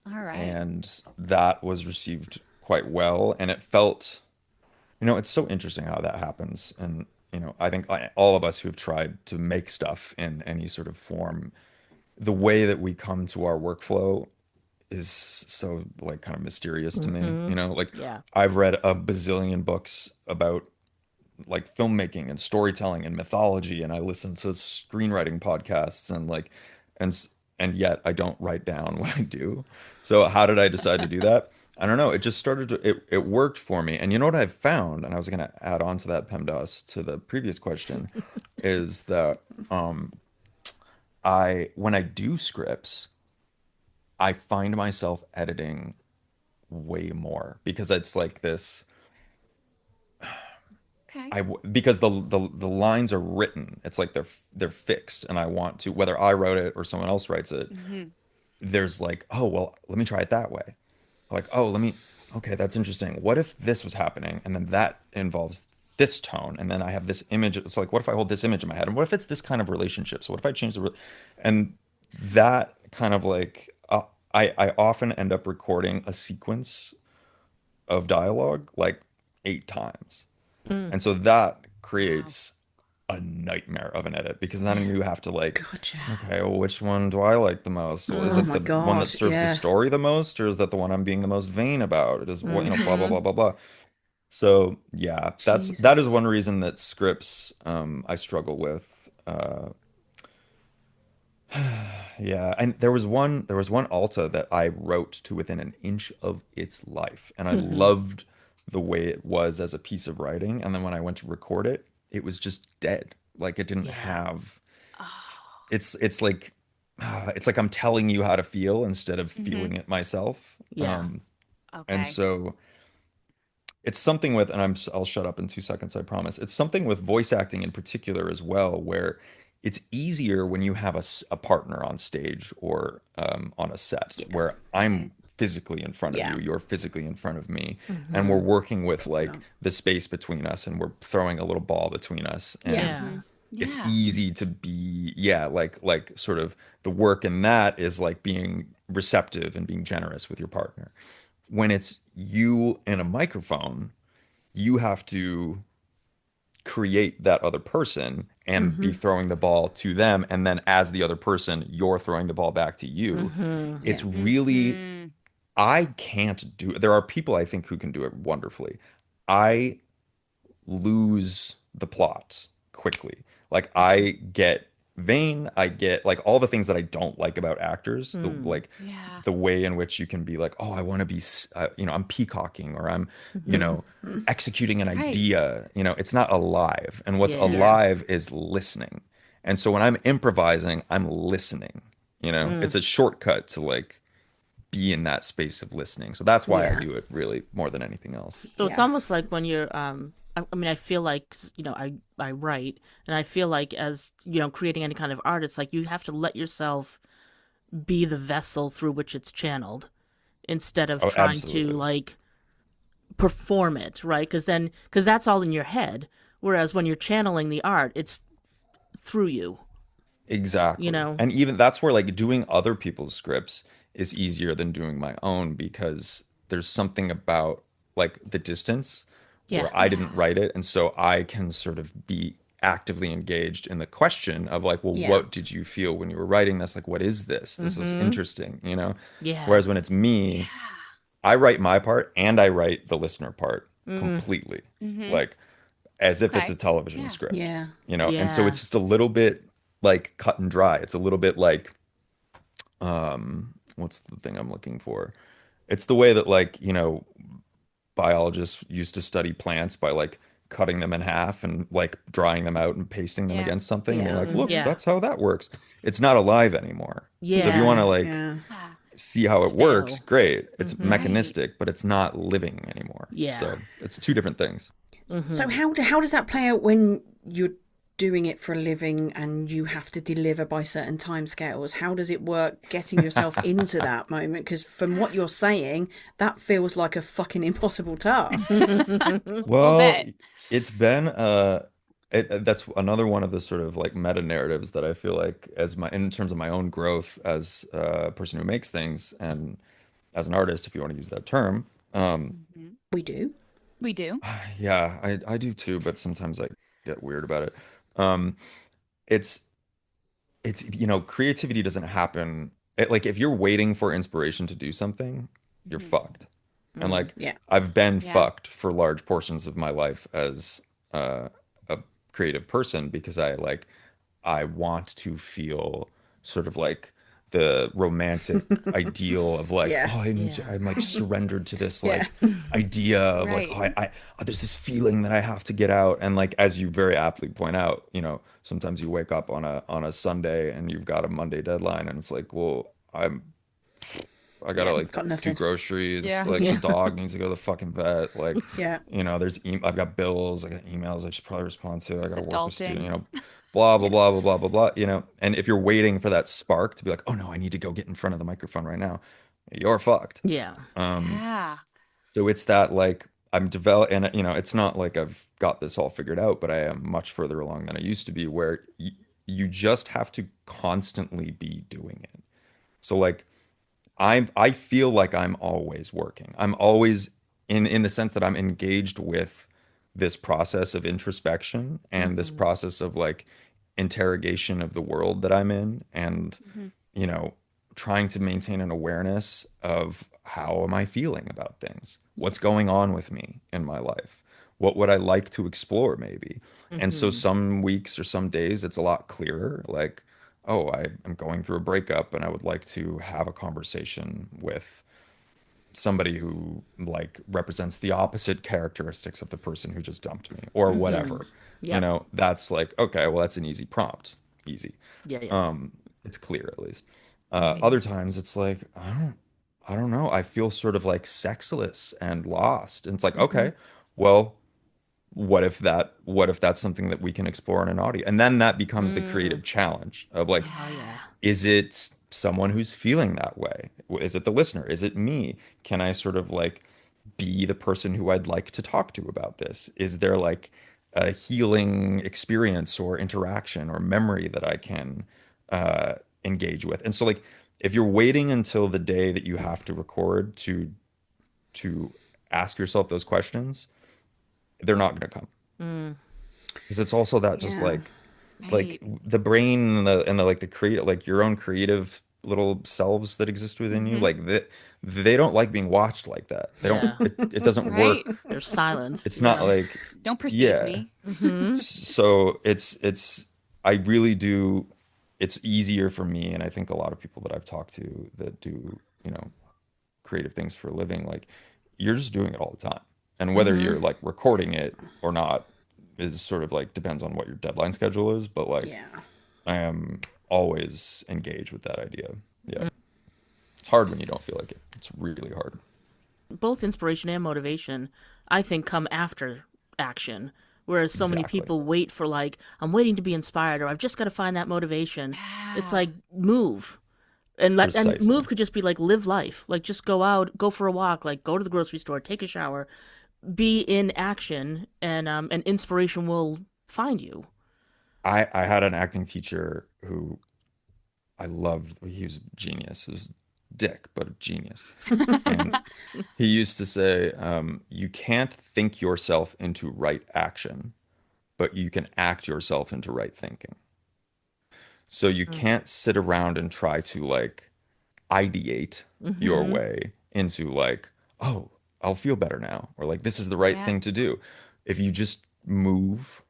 All right.
and that was received quite well and it felt, it's so interesting how that happens. And, I think all of us who've tried to make stuff in any sort of form, the way that we come to our workflow is so like kind of mysterious to me.
Hmm.
Like
Yeah.
I've read a bazillion books about like filmmaking and storytelling and mythology, and I listen to screenwriting podcasts and like and s- and yet I don't write down what I do. So how did I decide to do that? I don't know. It just started to it worked for me. And you know what I've found, and I was going to add on to that PEMDAS to the previous question, is that um I when I do scripts, I find myself editing way more because it's like this
Okay.
because the lines are written. It's like they're fixed, and I want to whether I wrote it or someone else writes it.
Hmm.
There's like, oh well, let me try it that way. Like, oh, let me. Okay, that's interesting. What if this was happening, and then that involves this tone, and then I have this image. It's like, what if I hold this image in my head, and what if it's this kind of relationship? So what if I change and that kind of like, I often end up recording a sequence of dialogue like 8 times.
Mm.
And so that
Wow.
creates a nightmare of an edit because then you have to like,
Gotcha.
okay, well, which one do I like the most? Well, is
Oh
it
Mm.
my
the one that
God.
serves the
Yeah.
story the most, or is that the one I'm being the most vain about? It is what, blah, blah,
Hmm.
blah, blah, blah. So yeah, that is
Jesus.
one reason that scripts I struggle with. Yeah, and there was one Alta that I wrote to within an inch of its life, and I
Hmm.
loved the way it was as a piece of writing. And then when I went to record it, it was just dead. Like it didn't
Yeah.
have.
Oh.
It's like I'm telling you how to feel instead of
Hmm.
feeling it myself.
Yeah.
And
Okay.
so it's something with, and I'll shut up in 2 seconds, I promise. It's something with voice acting in particular as well, where it's easier when you have a partner on stage or on a set
Yeah.
where
Hmm.
I'm physically in front of
Yeah.
you, you're physically in front of me, and we're
Hmm.
working with
Got
like
that.
the space between us, and we're throwing a little ball between us,
Yeah.
and
Hmm.
Yeah.
it's
Yeah.
easy to be, yeah, like sort of the work in that is like being receptive and being generous with your partner. When it's you and a microphone, you have to create that other person and be
Hmm.
throwing the ball to them. And then as the other person, you're throwing the ball back to you.
Hmm.
It's
Yeah.
really,
Hmm.
I can't do, there are people I think who can do it wonderfully. I lose the plot quickly. Like
Okay.
I get vain, I get like all the things that I don't like about actors, the
Mm.
like
Yeah.
the way in which you can be like, "Oh, I want to be, I'm peacocking or I'm, you
Hmm.
know, executing an
Right.
idea." It's not alive. And what's
Yeah.
Yeah.
alive is listening. And so when I'm improvising, I'm listening.
Mm.
It's a shortcut to like be in that space of listening. So that's why I
Yeah.
do it really more than anything else.
So it's
Yeah.
almost like when you're I mean I feel like I write and I feel like as creating any kind of art it's like you have to let yourself be the vessel through which it's channeled instead of
Oh,
trying to
absolutely.
like perform it, right? Because that's all in your head, whereas when you're channeling the art it's through you, you
Exactly.
know.
And even that's where like doing other people's scripts is easier than doing my own because there's something about like the distance
Yeah.
where I didn't write it, and so I can sort of be actively engaged in the question of like, well,
Yeah.
what did you feel when you were writing this? Like, what is this? This is interesting, you know?
Yeah.
Whereas when it's me, I write my part and I write the listener part completely, like as if it's
Okay.
a television
Yeah.
script,
Yeah.
you know? And so
Yeah.
it's just a little bit like cut and dry. It's a little bit like, what's the thing I'm looking for? It's the way that like, you know, biologists used to study plants by like cutting them in half and like drying them out and pasting them
Yeah.
against something and being like, look,
Yeah.
that's how that works. It's not alive anymore. So if you want to
Yeah.
like
Yeah.
Ah,
see how it works,
Stale.
great. It's
right.
mechanistic, but it's not living anymore.
Yeah.
So it's two different things.
So how does that play out when you're doing it for a living and you have to deliver by certain timescales? How does it work getting yourself into that moment? Because from what you're saying, that feels like a fucking impossible task.
Well,
bet.
it's been that's another one of the sort of like meta narratives that I feel like as my in terms of my own growth as a person who makes things and as an artist, if you want to use that term.
We do.
We do.
Yeah, I do too, but sometimes I get weird about it. Um, it's you know, creativity doesn't happen like if you're waiting for inspiration to do something, you're fucked. And like
Yeah.
I've been
Yeah.
fucked for large portions of my life as a creative person because I want to feel sort of like the romantic ideal of like,
Yeah.
oh,
Yeah.
I'm like surrendered to this
Yeah.
like idea of like,
Right.
there's this feeling that I have to get out. And like, as you very aptly point out, you know, sometimes you wake up on a Sunday and you've got a Monday deadline and it's like, well, I gotta
Yeah.
like
Got
do
nothing.
groceries.
Yeah.
Like the
Yeah.
dog needs to go to the fucking vet. Like,
Yeah.
you know, I've got bills, I got emails I should probably respond to. I gotta work with students,
Adulting.
you know, blah blah
Yeah.
blah blah blah blah blah. You know, and if you're waiting for that spark to be like, oh no, I need to go get in front of the microphone right now, you're fucked.
Yeah.
Yeah.
So it's that like I'm develop, and you know, it's not like I've got this all figured out, but I am much further along than I used to be, where you just have to constantly be doing it. So like I feel like I'm always working. I'm always in the sense that I'm engaged with this process of introspection and this process of like interrogation of the world that I'm in and you know trying to maintain an awareness of how am I feeling about things? What's going on with me in my life? What would I like to explore maybe? And so some weeks or some days it's a lot clearer like oh, I am going through a breakup and I would like to have a conversation with somebody who like represents the opposite characteristics of the person who just dumped me or whatever. You
Yep.
know, that's like, okay, well, that's an easy prompt. Easy.
Yeah. Yeah.
It's clear at least. Other times it's like, I don't know. I feel sort of like sexless and lost. And it's like, okay, well, what if that's something that we can explore in an audio and then that becomes the creative challenge of like
Oh yeah.
is it someone who's feeling that way, is it the listener, is it me, can I sort of like be the person who I'd like to talk to about this, is there like a healing experience or interaction or memory that I can engage with. And so like if you're waiting until the day that you have to record to ask yourself those questions, they're not going to come because it's also that just
Yeah.
like
Right.
the brain and the like the create like your own creative little selves that exist within you like they don't like being watched like that. They don't
Yeah.
it doesn't
Right.
work.
They're silenced.
It's not
Yeah.
like
Don't perceive
yeah.
me.
So it's I really do it's easier for me and I think a lot of people that I've talked to that do, you know, creative things for a living, like you're just doing it all the time. And whether you're like recording it or not is sort of like depends on what your deadline schedule is, but like
Yeah.
I am always engaged with that idea. Yeah. It's hard when you don't feel like it. It's really hard.
Both inspiration and motivation, I think, come after action. Whereas so many
Exactly.
people wait for like, I'm waiting to be inspired or I've just got to find that motivation. It's like move. And
Precisely.
move could just be like live life. Like just go out, go for a walk, like go to the grocery store, take a shower, be in action and inspiration will find you.
I had an acting teacher who I loved. He was a genius. He was dick, but a genius. And he used to say, you can't think yourself into right action, but you can act yourself into right thinking. So you can't sit around and try to like ideate your
Mm-hmm.
way into like, oh, I'll feel better now, or like this is the right
Yeah.
thing to do. If you just move,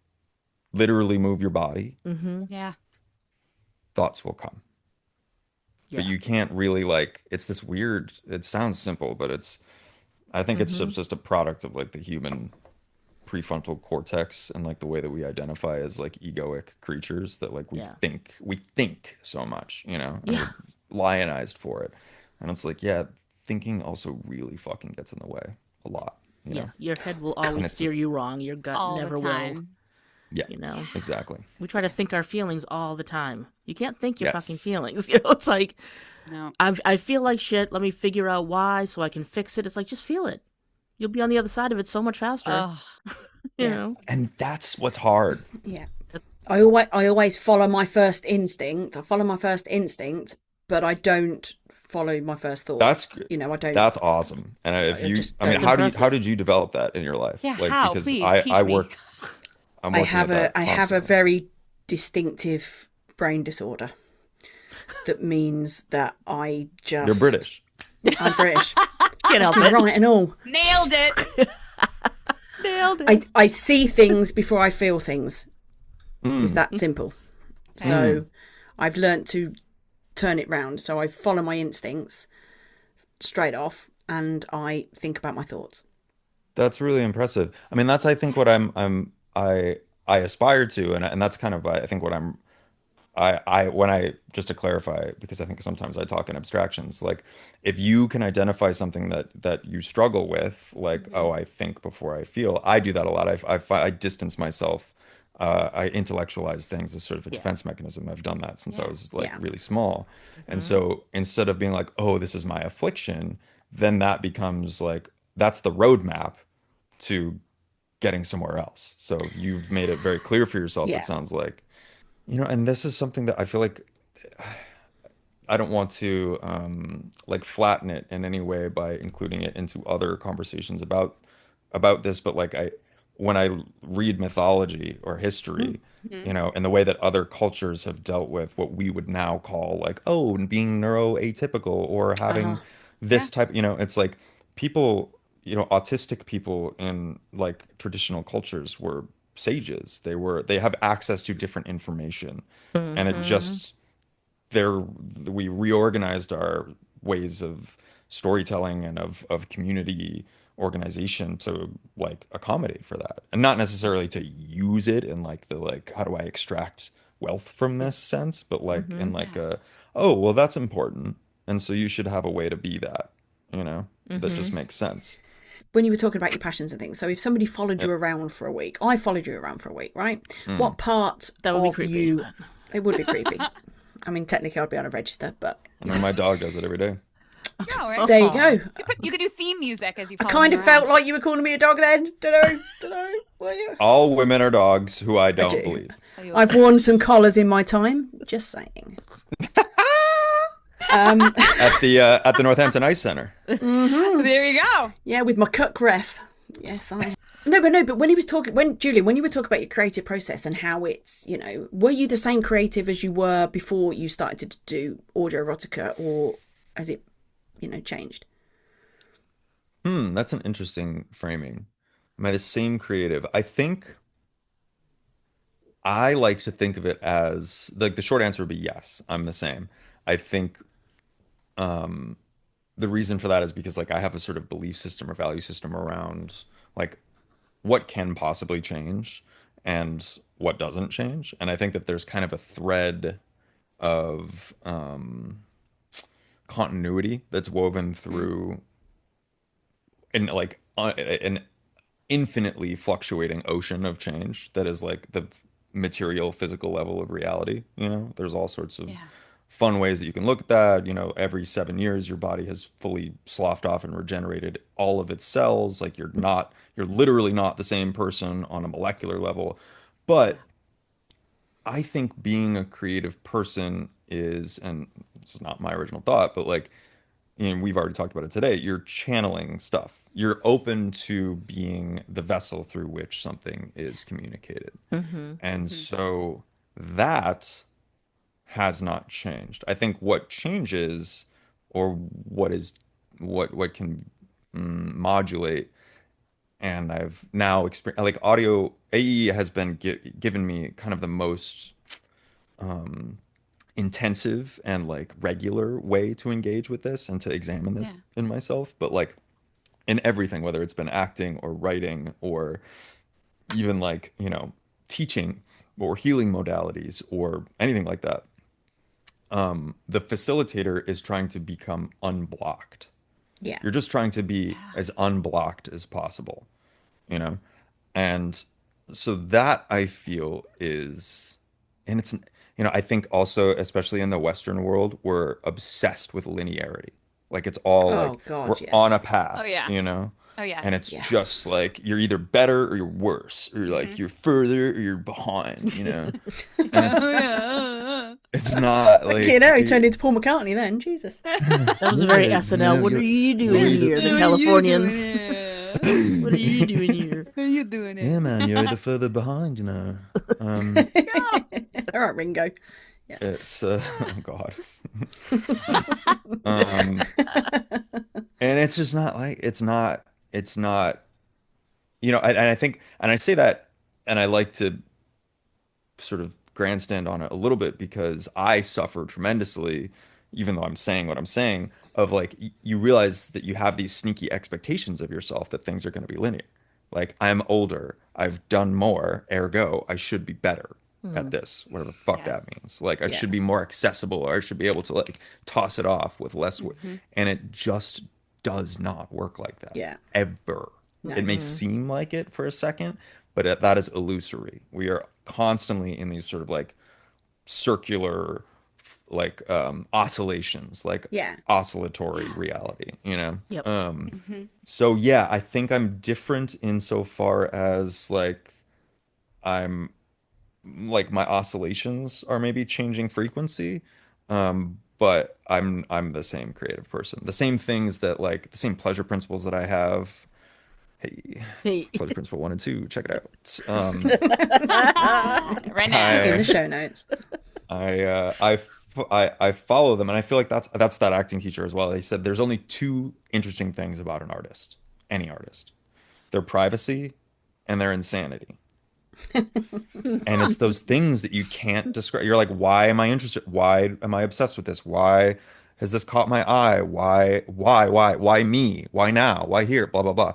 literally move your body,
Mm-hmm.
Yeah.
thoughts will come. But
Yeah.
you can't really like, it's this weird, it sounds simple, but I think it's
Mm-hmm.
just a product of like the human prefrontal cortex and like the way that we identify as like egoic creatures, that like
Yeah.
we think so much, and
Yeah.
we're lionized for it. And it's like, yeah, thinking also really fucking gets in the way a lot,
Yeah. Your head will always
and it's
steer you wrong. Your gut
All the
never will.
time.
yeah,
You know,
exactly.
we try to think our feelings all the time. You can't think your fucking
Yes.
feelings. It's like,
No.
I feel like shit. Let me figure out why so I can fix it. It's like, just feel it. You'll be on the other side of it so much faster.
Ugh.
You
Yeah.
know?
And that's what's hard.
Yeah. I always follow my first instinct. I follow my first instinct, but I don't follow my first thought.
That's
I don't.
That's awesome. And
I just
I mean,
That's
how
impressive.
did you develop that in your life?
Yeah,
Like,
how?
because
Please,
I
teach me.
work, I'm
I
working
have
at that
I have a
constantly.
very distinctive brain disorder. That means that I just.
You're British.
I'm British.
Can't help it.
Right and all.
Nailed it.
Nailed it.
I see things before I feel things. It's that simple. So I've learnt to turn it round. So I follow my instincts straight off, and I think about my thoughts.
That's really impressive. I mean, that's I think what I aspire to, and that's kind of I think what I when I just to clarify, because I think sometimes I talk in abstractions, like if you can identify something that you struggle with, like, oh, I think before I feel, I do that a lot. I distance myself. I intellectualize things as sort of a
Yeah.
defense mechanism. I've done that since I
Yeah.
was like
Yeah.
really small. And so instead of being like, oh, this is my affliction, then that becomes like that's the roadmap to getting somewhere else. So you've made it very clear for yourself, it
Yeah.
sounds like. And this is something that I feel like I don't want to like flatten it in any way by including it into other conversations about this, but like when I read mythology or history, and the way that other cultures have dealt with what we would now call like, oh, being neuroatypical or having this type, it's like people, autistic people in like traditional cultures were sages. They have access to different information, and it just there we reorganized our ways of storytelling and of community organization to like accommodate for that, and not necessarily to use it in like the like how do I extract wealth from this sense, but like in like a, oh well, that's important, and so you should have a way to be that, that just makes sense.
When you were talking about your passions and things, so if somebody followed you around for a week, I followed you around for a week, right? What part
That would be
of
creepy,
you?
but-
It would be creepy. I mean, technically, I'd be on a register, but
I know my dog does it every day.
Yeah, right.
there you go.
You could do theme music as you.
I
follow
kind
me
of felt
around.
like you were calling me a dog then. Don't know. Were you?
All women are dogs, who I don't
do.
believe.
I've worn some collars in my time. Just saying.
At the Northampton Ice Center.
There you go.
Yeah, with my cook ref. Yes, I. No, but when Julian, when you were talking about your creative process and how it's, were you the same creative as you were before you started to do audio erotica, or has it, changed?
That's an interesting framing. Am I the same creative? I think I like to think of it as like the short answer would be yes, I'm the same. I think the reason for that is because like I have a sort of belief system or value system around like what can possibly change and what doesn't change. And I think that there's kind of a thread of continuity that's woven through in like an infinitely fluctuating ocean of change that is like the material physical level of reality. There's all sorts of fun ways that you can look at that. Every 7 years your body has fully sloughed off and regenerated all of its cells. Like you're literally not the same person on a molecular level. But I think being a creative person is, and this is not my original thought, but like and we've already talked about it today, you're channeling stuff. You're open to being the vessel through which something is communicated.
Mm-hmm.
And so that has not changed. I think what changes, or what can modulate, and I've now experienced, like, audio AE has been given me kind of the most intensive and like regular way to engage with this and to examine
Yeah.
this in myself. But like in everything, whether it's been acting or writing or even like, teaching or healing modalities or anything like that, the facilitator is trying to become unblocked.
Yeah.
You're just trying to be
Yeah.
as unblocked as possible, you know? And so that I feel is, and it's, I think also, especially in the Western world, we're obsessed with linearity. Like it's all
Oh
like we're
God,
on
yes.
a path,
Oh yeah. Oh
and
yes.
it's
Yeah.
just like you're either better or you're worse, or
Mm-hmm.
like you're further or you're behind. And
Oh yeah.
it's not
You
like
know, he turned into Paul McCartney then. Jesus.
That was a very SNL. What are you doing here? The Californians. What are you doing here?
What are you doing
yeah,
it?
man, you're either further behind, Um,
All right, Ringo.
it's oh God. Um, and it's just not like it's not, and I think, and I say that, and I like to sort of grandstand on it a little bit because I suffer tremendously, even though I'm saying what I'm saying, of like you realize that you have these sneaky expectations of yourself that things are going to be linear. Like I'm older, I've done more, ergo I should be better at this, whatever the fuck that
Yes.
means. Like I
Yeah.
should be more accessible, or I should be able to like toss it off with less
Mm-hmm.
and it just does not work like that.
Yeah.
Ever.
No.
It may seem like it for a second, but that is illusory. We are constantly in these sort of like circular, like oscillations, like
Yeah.
oscillatory
Yeah.
reality.
Yep.
Mm-hmm.
So yeah, I think I'm different insofar as like I'm like my oscillations are maybe changing frequency. But I'm the same creative person. The same things that like the same pleasure principles that I have. Hey,
Hey.
pleasure principle 1 and 2, check it out.
Right now.
In the
I
show notes.
I follow them, and I feel like that's that acting teacher as well. He said there's only two interesting things about an artist, any artist: their privacy and their insanity. And it's those things that you can't describe. You're like, why am I interested? Why am I obsessed with this? Why has this caught my eye? Why me? Why now? Why here? Blah, blah, blah.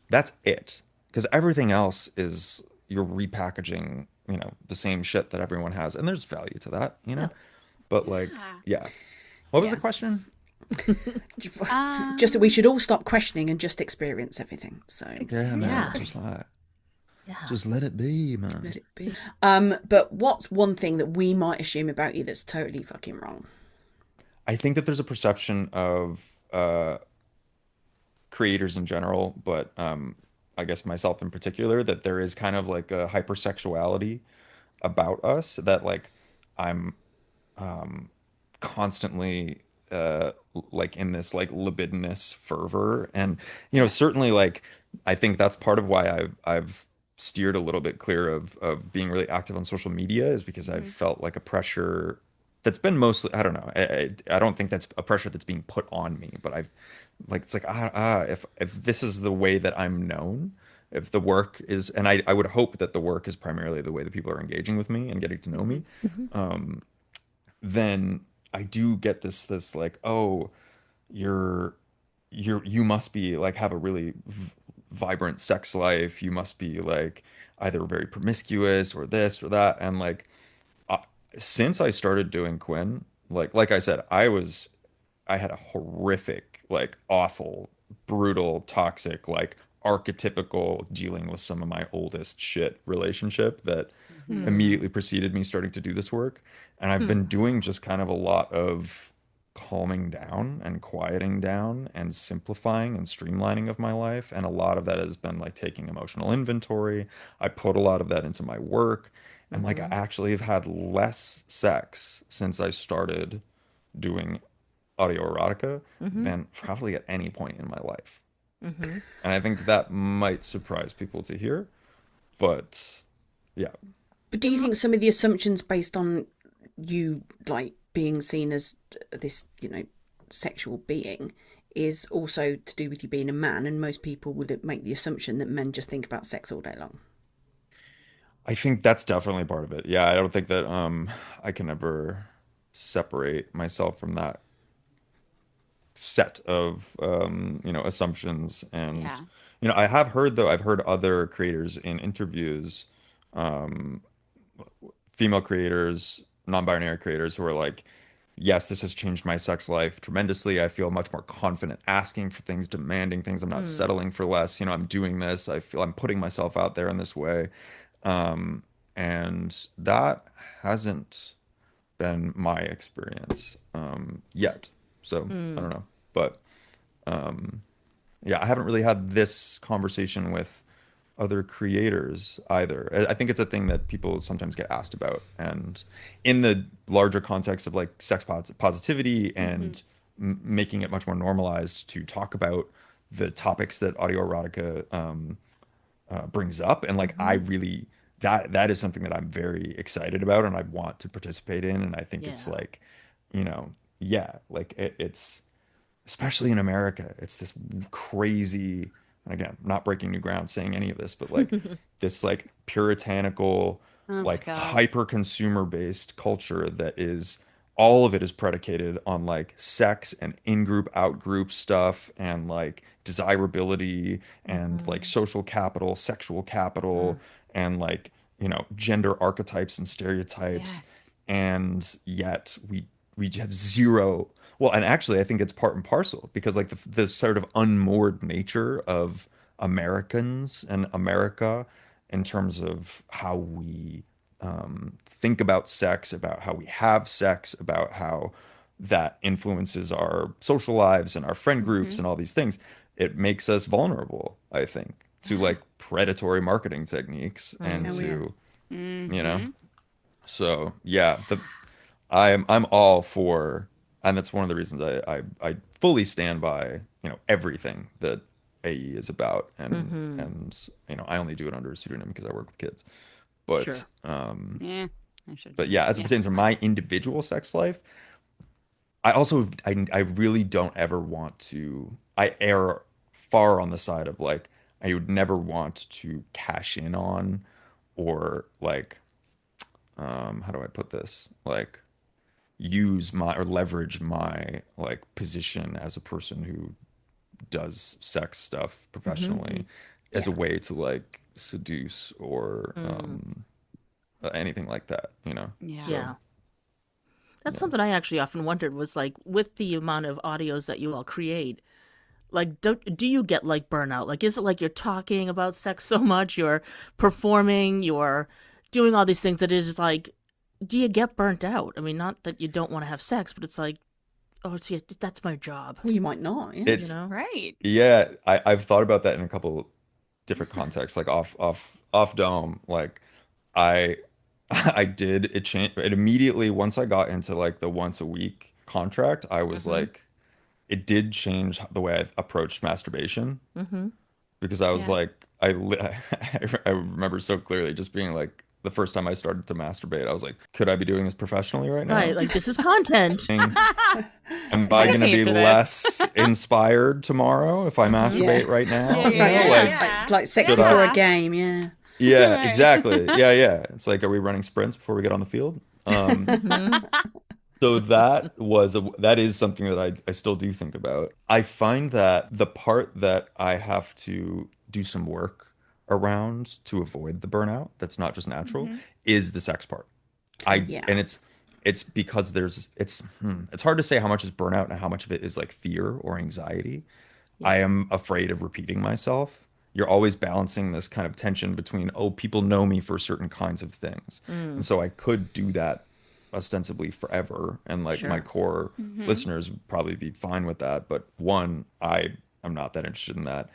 That's it. Because everything else is you're repackaging, the same shit that everyone has. And there's value to that. But like,
Yeah.
yeah. What was
Yeah.
the question?
Just that we should all stop questioning and just experience everything. So
Yeah, man.
Yeah.
Just let it be, man.
let it be. But what's one thing that we might assume about you that's totally fucking wrong?
I think that there's a perception of creators in general, but I guess myself in particular, that there is kind of like a hypersexuality about us that like I'm constantly like in this like libidinous fervor, and certainly like I think that's part of why I've steered a little bit clear of being really active on social media, is because I've felt like a pressure that's been mostly, I don't know, I don't think that's a pressure that's being put on me, but I've like, it's like if this is the way that I'm known, if the work is, and I would hope that the work is primarily the way that people are engaging with me and getting to know me, then I do get this like, oh, you're you must be like have a really vibrant sex life. You must be like either very promiscuous or this or that. And like uh, since I started doing Quinn, like I said, I had a horrific, like awful, brutal, toxic, like archetypical dealing with some of my oldest shit relationship that immediately preceded me starting to do this work. And I've been doing just kind of a lot of calming down and quieting down and simplifying and streamlining of my life. And a lot of that has been like taking emotional inventory. I put a lot of that into my work. And like I actually have had less sex since I started doing audio erotica
Mm-hmm.
than probably at any point in my life.
Mm-hmm.
And I think that might surprise people to hear, but yeah.
But do you think some of the assumptions based on you like being seen as this, sexual being is also to do with you being a man, and most people would make the assumption that men just think about sex all day long?
I think that's definitely part of it. Yeah, I don't think that I can ever separate myself from that set of assumptions. And
Yeah.
I have heard, though, I've heard other creators in interviews, um female creators, non-binary creators, who are like, yes, this has changed my sex life tremendously. I feel much more confident asking for things, demanding things. I'm not
Mm.
settling for less. I'm doing this. I feel I'm putting myself out there in this way. Um, and that hasn't been my experience yet. So I
Mm.
don't know. But yeah, I haven't really had this conversation with other creators either. I think it's a thing that people sometimes get asked about, and in the larger context of like positivity
Mm-hmm.
and making it much more normalized to talk about the topics that audio erotica brings up, and like I
Mm-hmm.
really that is something that I'm very excited about and I want to participate in, and I think it's
Yeah.
like, yeah, like it's especially in America, it's this crazy, and again, not breaking new ground saying any of this, but like this like puritanical,
Oh my
like
God.
hyper consumer based culture that is all of it is predicated on like sex and in-group out-group stuff and like desirability and like
Mm-hmm.
social capital, sexual
Mm.
capital, and like, gender archetypes and stereotypes.
Yes.
And yet we have zero. Well, and actually, I think it's part and parcel because, like, the sort of unmoored nature of Americans and America in terms of how we think about sex, about how we have sex, about how that influences our social lives and our friend groups
Mm-hmm.
and all these things, it makes us vulnerable, I think, to
Yeah.
like predatory marketing techniques and
Mm.
Oh yeah.
to, you know,
Mm-hmm.
so yeah, I'm all for, and that's one of the reasons I fully stand by, everything that AE is about,
Mm-hmm.
and I only do it under a pseudonym because I work with kids. But
Sure.
Yeah. I should
but
do
yeah,
that.
as it
Yeah.
pertains to my individual sex life, I really don't ever want to. I err far on the side of like I would never want to cash in on, or like how do I put this? Like use my or leverage my like position as a person who does sex stuff
Mm-hmm.
Mm-hmm.
professionally as
Yeah.
a way to like seduce or
Mm.
anything like that,
Yeah.
so
Yeah. That's
yeah.
something I actually often wondered was like with the amount of audios that you all create, like do you get like burnout? Like is it like you're talking about sex so much, you're performing, you're doing all these things that it is like do you get burnt out? I mean, not that you don't want to have sex, but it's like, oh, see, that's my job,
Well, you might not. Yeah.
you
It's
know?
Right.
yeah, I've thought about that in a couple different contexts, like off dome. Like I I did it change it immediately once I got into like the once a week contract. I was
Mm-hmm.
like, it did change the way I approached masturbation
Mm-hmm.
because I was
Yeah.
like, I remember so clearly just being like, the first time I started to masturbate, I was like, could I be doing this professionally right
Right,
now?
like this is content.
Am
I
I
get
going to
paid
be
for this.
less inspired tomorrow if I
Mm-hmm.
Yeah.
masturbate right now?
Yeah,
You
yeah,
know,
yeah,
like,
It's like sex
should
before
I?
a game. Yeah.
Yeah,
Right.
exactly. Yeah, yeah. It's like, are we running sprints before we get on the field?
Mm-hmm.
So that is something that I still do think about. I find that the part that I have to do some work around to avoid the burnout, that's not just natural,
Mm-hmm.
is the sex part.
Yeah.
And it's because it's hard to say how much is burnout and how much of it is like fear or anxiety. I
Yeah.
am afraid of repeating myself. You're always balancing this kind of tension between, oh, people know me for certain kinds of things. And
Mm.
so I could do that ostensibly forever. And like my
Sure.
core
Mm-hmm.
listeners would probably be fine with that. But one, I am not that interested in that.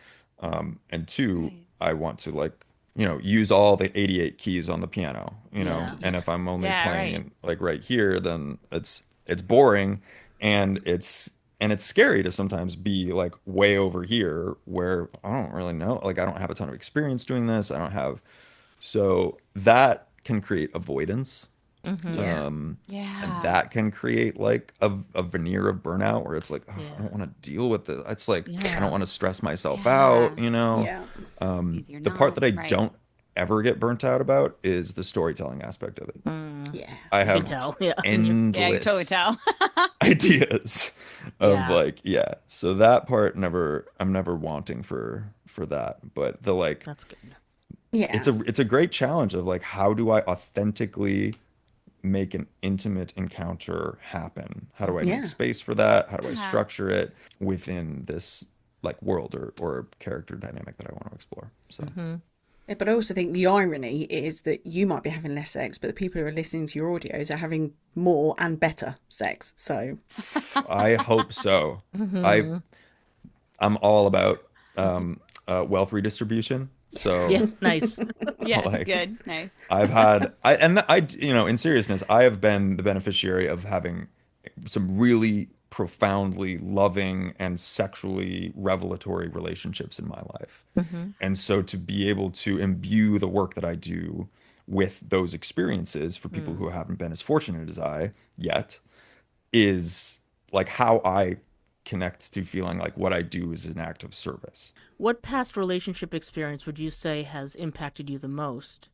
And two,
Right.
I want to like, use all the 88 keys on the piano,
Yeah.
and if I'm only
Yeah,
playing
right.
in like right here, then it's boring and it's scary to sometimes be like way over here where I don't really know, like I don't have a ton of experience doing this. I don't have, so that can create avoidance.
Yeah.
And
Yeah.
that can create like a veneer of burnout where it's like, oh, I don't
Yeah.
want to deal with this. It's like, I don't
Yeah.
want to stress myself
Yeah.
out, you know?
Yeah.
It's easier
The part
not.
that I
Right.
don't ever get burnt out about is the storytelling aspect of it.
Yeah.
I
You can
have
tell. Yeah.
Yeah, you totally
endless
tell.
ideas of
Yeah.
like, yeah. So that part I'm never wanting for that. But the like,
That's good.
Yeah.
it's a great challenge of like, how do I authentically make an intimate encounter happen? How do I make
Yeah.
space for that? How do I
Yeah.
structure it within this like world or character dynamic that I want to explore? So
Yeah, but I also think the irony is that you might be having less sex, but the people who are listening to your audios are having more and better sex. So
I hope so. I'm all about wealth redistribution.
Yeah.
So
Nice.
Yes,
like
good. Nice.
I've had you know, in seriousness, I have been the beneficiary of having some really profoundly loving and sexually revelatory relationships in my life. And so to be able to imbue the work that I do with those experiences for people who haven't been as fortunate as I yet is like how I connect to feeling like what I do is an act of service.
What past relationship experience would you say has impacted you the most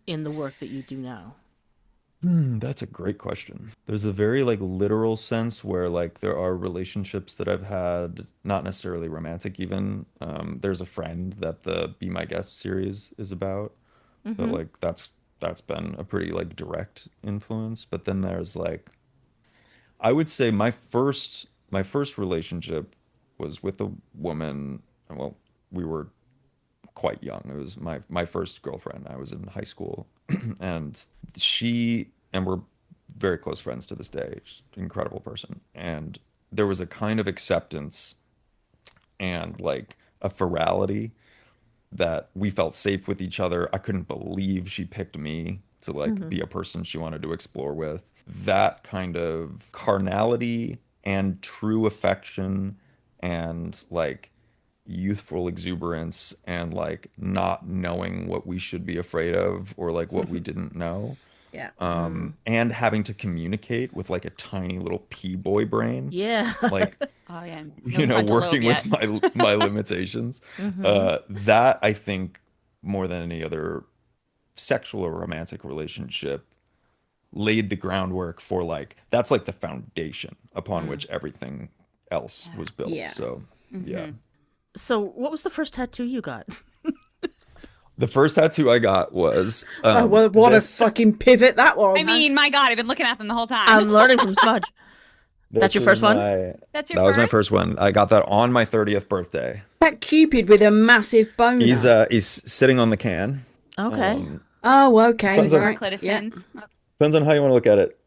in the work that you do now?
That's a great question. There's a very like literal sense where like there are relationships that I've had, not necessarily romantic even. There's a friend that the Be My Guest series is about. That like that's been a pretty like direct influence. But then there's like I would say my first relationship was with a woman. Well, we were quite young. It was my first girlfriend. I was in high school, and we're very close friends to this day. She's an incredible person, and there was a kind of acceptance and like a virality that we felt safe with each other. I couldn't believe she picked me to like be a person she wanted to explore with. That kind of carnality and true affection and like youthful exuberance and like not knowing what we should be afraid of or like what we didn't know,
yeah.
and having to communicate with like a tiny little pea boy brain,
Yeah.
like
Oh yeah. No
you know,
frontal lobe
working
yet.
with my limitations. That I think more than any other sexual or romantic relationship laid the groundwork for like that's like the foundation upon which everything else was built.
Yeah.
So yeah.
So, what was the first tattoo you got?
The first tattoo I got was
Oh, well, what
this,
a fucking pivot that was.
I mean, my God, I've been looking at them the whole time.
I'm learning from Smudge. That's
this
your
was
first one?
That's your
that was my
first?
first one. I got that on my 30th birthday.
That Cupid with a massive boner.
He's sitting on the can.
Okay.
Oh, okay.
Depends on-
Right.
Cliticins
Depends on how you want to look at it.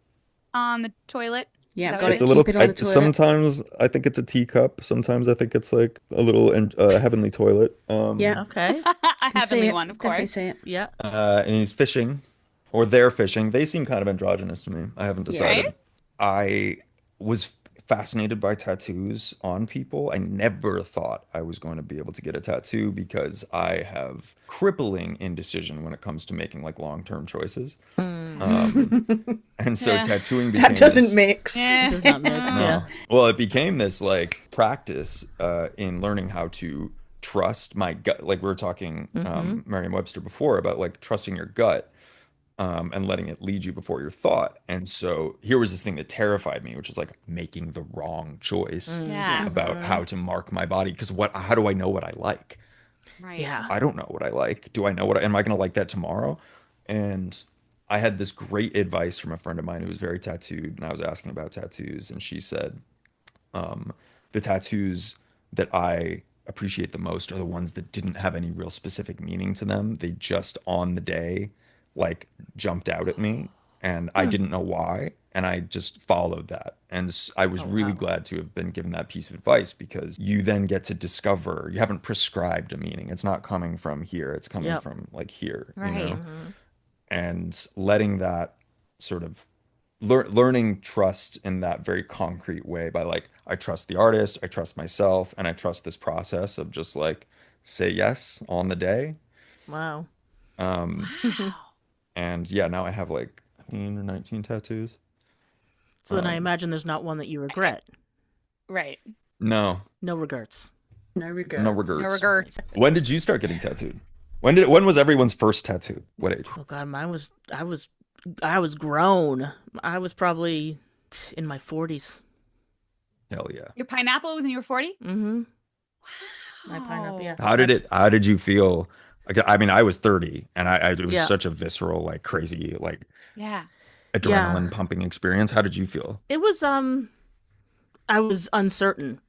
on the toilet.
Yeah,
Is that
got
what
it.
It's a little.
Keep it on the toilet.
Sometimes I think it's a teacup. Sometimes I think it's like a little heavenly toilet.
Yeah.
Okay.
I have
See
the
it.
one, of
Definitely
course.
see it.
Yeah.
And he's fishing, or they're fishing. They seem kind of androgynous to me. I haven't decided.
Right?
I was fascinated by tattoos on people. I never thought I was going to be able to get a tattoo because I have crippling indecision when it comes to making like long-term choices. And so
Yeah.
tattooing became
That doesn't
this,
mix.
It does not mix. Yeah.
well, it became this like practice in learning how to trust my gut. Like we were talking Merriam-Webster before about like trusting your gut and letting it lead you before your thought. And so here was this thing that terrified me, which was like making the wrong choice
Yeah.
about how to mark my body. Because how do I know what I like?
Right.
Yeah.
I don't know what I like. Do I know am I going to like that tomorrow? And I had this great advice from a friend of mine who was very tattooed, and I was asking about tattoos, and she said, the tattoos that I appreciate the most are the ones that didn't have any real specific meaning to them. They just on the day, like jumped out at me, and I didn't know why, and I just followed that. And I was really glad to have been given that piece of advice because you then get to discover you haven't prescribed a meaning. It's not coming from here. It's coming
Yep.
from like here, you
Right.
know? And letting that sort of learning trust in that very concrete way by like, I trust the artist, I trust myself, and I trust this process of just like say yes on the day.
Wow.
Um,
Wow.
and yeah, now I have like 18 or 19 tattoos.
So then I
Um,
imagine there's not one that you regret.
Right.
no,
No regrets.
No regrets.
no
No
regrets.
regrets.
When did you start getting tattooed? When was everyone's first tattoo? What age?
Oh God, I was grown. I was probably in my 40s.
Hell yeah.
Your pineapple was when you were 40?
Mm-hmm.
Wow.
My pineapple, yeah.
How did you feel? I mean, I was 30 and it was
Yeah.
such a visceral, like crazy, like
Yeah.
adrenaline
Yeah.
pumping experience. How did you feel?
It was I was uncertain.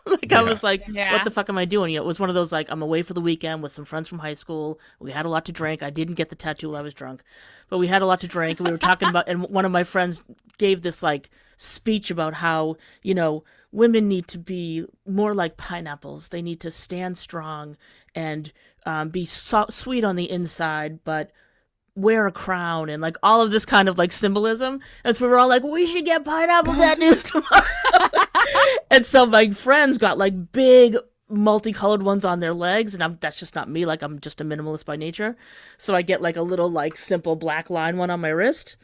Like I
Yeah.
was like,
Yeah.
what the fuck am I doing? You know, it was one of those like I'm away for the weekend with some friends from high school. We had a lot to drink. I didn't get the tattoo while I was drunk, but we had a lot to drink. And we were talking about, and one of my friends gave this like speech about how, you know, women need to be more like pineapples. They need to stand strong and be sweet on the inside, but wear a crown and like all of this kind of like symbolism. And so we were all like, we should get pineapple tattoos tomorrow. And so my friends got like big multicolored ones on their legs, and that's just not me. Like I'm just a minimalist by nature. So I get like a little like simple black line one on my wrist.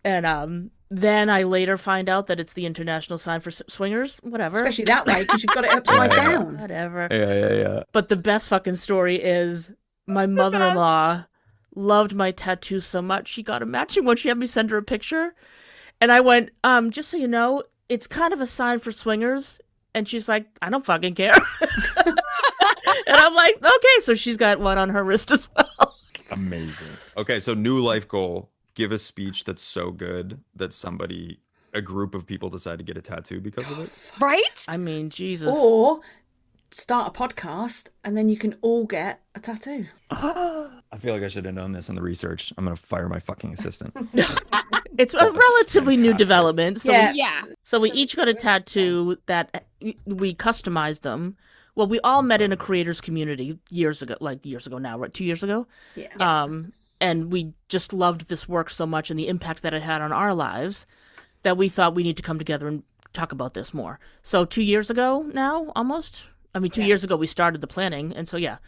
And then I later find out that it's the international sign for swingers. Whatever.
Especially that way, because you've got it upside
Yeah.
down.
Whatever.
Yeah.
But the best fucking story is my mother-in-law loved my tattoo so much she got a matching one. She had me send her a picture, and I went, just so you know, it's kind of a sign for swingers. And she's like, I don't fucking care. And I'm like, okay, so she's got one on her wrist as well.
Amazing. Okay, so new life goal. Give a speech that's so good that a group of people decide to get a tattoo because of it.
Right?
I mean, Jesus.
Or start a podcast and then you can all get a tattoo.
I feel like I should have known this in the research. I'm gonna fire my fucking assistant.
It's a
That's
relatively new
fantastic.
development. So
Yeah.
Yeah.
So we each got a tattoo that we customized them. Well, we all met in a creators community years ago now, right? 2 years ago.
Yeah.
And we just loved this work so much and the impact that it had on our lives that we thought we need to come together and talk about this more. So 2 years ago now, almost. I mean, 2 years ago we started the planning, and so yeah,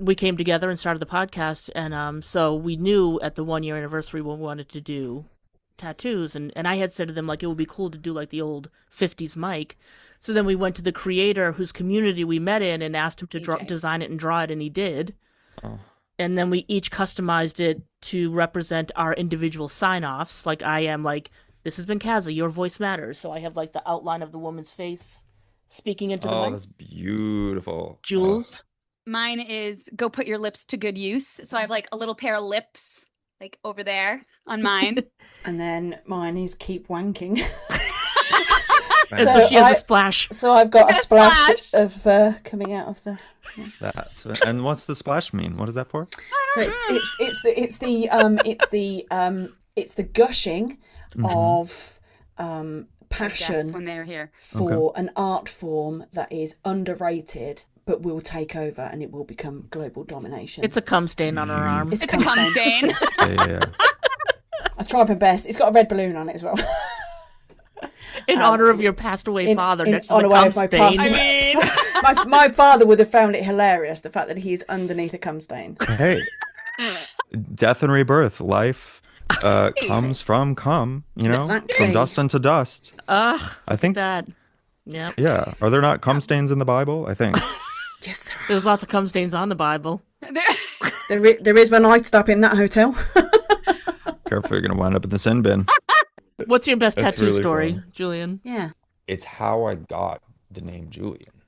we came together and started the podcast, and so we knew at the 1 year anniversary we wanted to do tattoos, and I had said to them like it would be cool to do like the old 50s Mike. So then we went to the creator whose community we met in and asked him to design it and draw it, and he did.
Oh.
And then we each customized it to represent our individual sign-offs. Like I am like, this has been Kaza, your voice matters. So I have like the outline of the woman's face speaking into the
Oh,
mic.
that's beautiful.
Jules.
Mine is go put your lips to good use. So I have like a little pair of lips like over there on mine.
And then mine is keep wanking.
And so she has
I-
a splash.
So I've got a
Splash.
splash of coming out of the.
And what's the splash mean? What is that for?
So it's the gushing of
Yes,
passion
when they're here.
for an art form that is underrated but will take over and it will become global domination.
It's a cum stain on her arm.
It's a cum stain.
Yeah.
I tried my best. It's got a red balloon on it as well.
In honor of your passed away father
in
next to the
honour
cum
of my
stain.
passed
I
away-
mean,
my father would have found it hilarious, the fact that he is underneath a cum stain.
Hey, death and rebirth, life comes from cum. You know,
Exactly.
from dust unto dust.
Ugh,
I think.
that. Yeah.
Yeah. Are there not cum stains in the Bible? I think.
Yes, there
There's lots of cum stains on the Bible.
there is when I stop in that hotel.
Careful, you're gonna wind up in the sin bin.
What's your best
That's
tattoo
really
story,
fun.
Julian?
Yeah.
It's how I got the name Julian.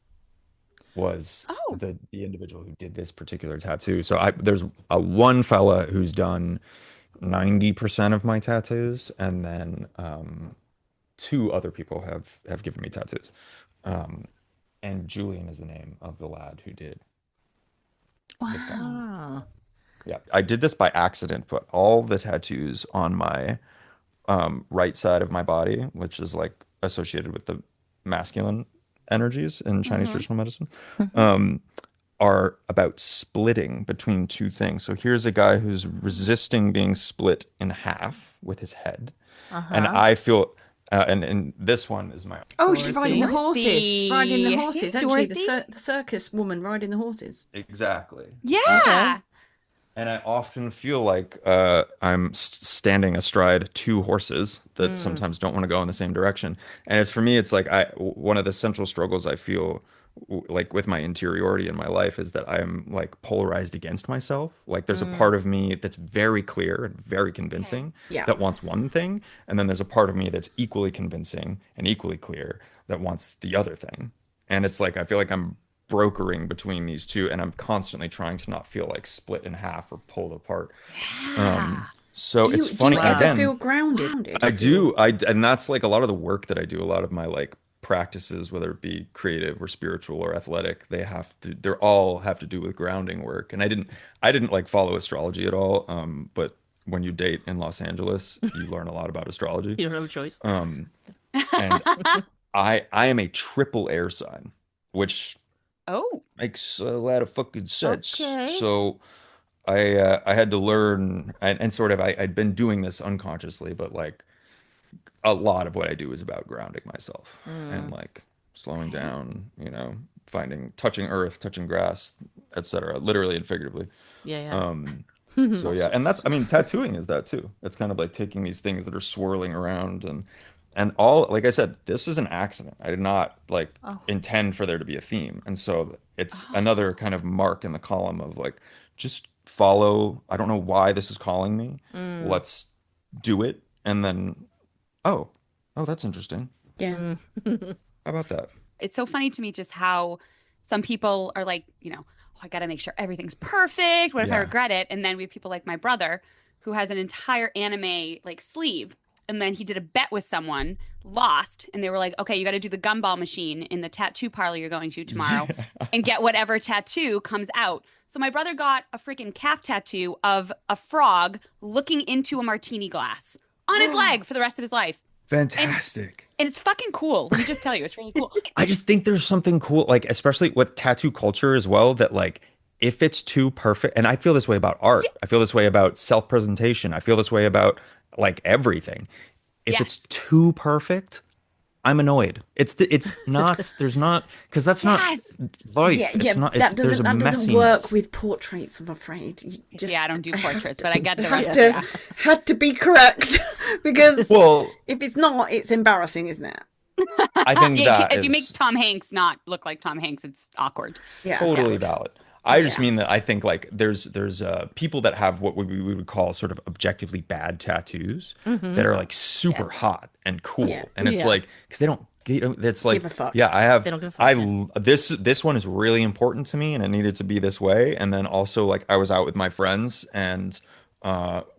Was
Oh.
the individual who did this particular tattoo. So there's one fella who's done 90% of my tattoos, and then two other people have given me tattoos. And Julian is the name of the lad who did this tattoo.
Ah.
Yeah, I did this by accident, but all the tattoos on my right side of my body, which is like associated with the masculine energies in Chinese traditional medicine, are about splitting between two things. So here's a guy who's resisting being split in half with his head, and I feel, and this one is my.
Oh, she's riding the horses.
Dorothy.
Riding the horses,
Hey,
isn't she? The
Dorothy.
circus woman riding the horses.
Exactly.
Yeah.
And I often feel like I'm standing astride two horses that sometimes don't want to go in the same direction. And it's for me, it's like one of the central struggles I feel like with my interiority in my life is that I'm like polarized against myself. Like there's a part of me that's very clear and very convincing
Yeah.
that wants one thing, and then there's a part of me that's equally convincing and equally clear that wants the other thing. And it's like I feel like I'm brokering between these two, and I'm constantly trying to not feel like split in half or pulled apart. So it's funny.
Do you ever
Again,
feel grounded?
I do. And that's like a lot of the work that I do. A lot of my like practices, whether it be creative or spiritual or athletic, they're all have to do with grounding work. And I didn't like follow astrology at all. But when you date in Los Angeles, you learn a lot about astrology.
You don't have a choice.
And I am a triple air sign, which
Oh.
makes a lot of fucking sense.
Okay.
So I had to learn, and sort of I'd been doing this unconsciously, but like a lot of what I do is about grounding myself and like slowing down, touching earth, touching grass, etc. Literally and figuratively.
Yeah.
So yeah, and that's, I mean, tattooing is that too. It's kind of like taking these things that are swirling around and all, like I said, this is an accident. I did not like intend for there to be a theme. And so it's another kind of mark in the column of like, just follow. I don't know why this is calling me. Let's do it. And then, oh, that's interesting.
Yeah.
How about that?
It's so funny to me just how some people are like, oh, I got to make sure everything's perfect. What if I
Yeah.
regret it? And then we have people like my brother who has an entire anime like sleeve. And then he did a bet with someone, lost, and they were like, okay, you got to do the gumball machine in the tattoo parlor you're going to tomorrow and get whatever tattoo comes out. So my brother got a freaking calf tattoo of a frog looking into a martini glass on his leg for the rest of his life.
Fantastic.
And it's fucking cool. Let me just tell you, it's really cool.
I just think there's something cool, like, especially with tattoo culture as well, that like, if it's too perfect, and I feel this way about art, I feel this way about self-presentation, I feel this way about like everything. If it's too perfect, I'm annoyed. It's not, there's not, because that's not life.
Yeah,
It's not,
that
there's a
doesn't
messiness.
work with portraits, I'm afraid. You just
I don't do portraits, but I get the
have
rest.
to had to be correct because
Well,
if it's not, it's embarrassing, isn't it?
I think that
If you make
is
Tom Hanks not look like Tom Hanks, it's awkward.
Yeah.
totally valid. I just mean that I think like there's people that have what we would call sort of objectively bad tattoos that are like super hot and cool, and it's like because they don't. That's like,
Give a fuck.
yeah, I have.
They don't give a fuck,
This one is really important to me, and it needed to be this way. And then also like I was out with my friends, and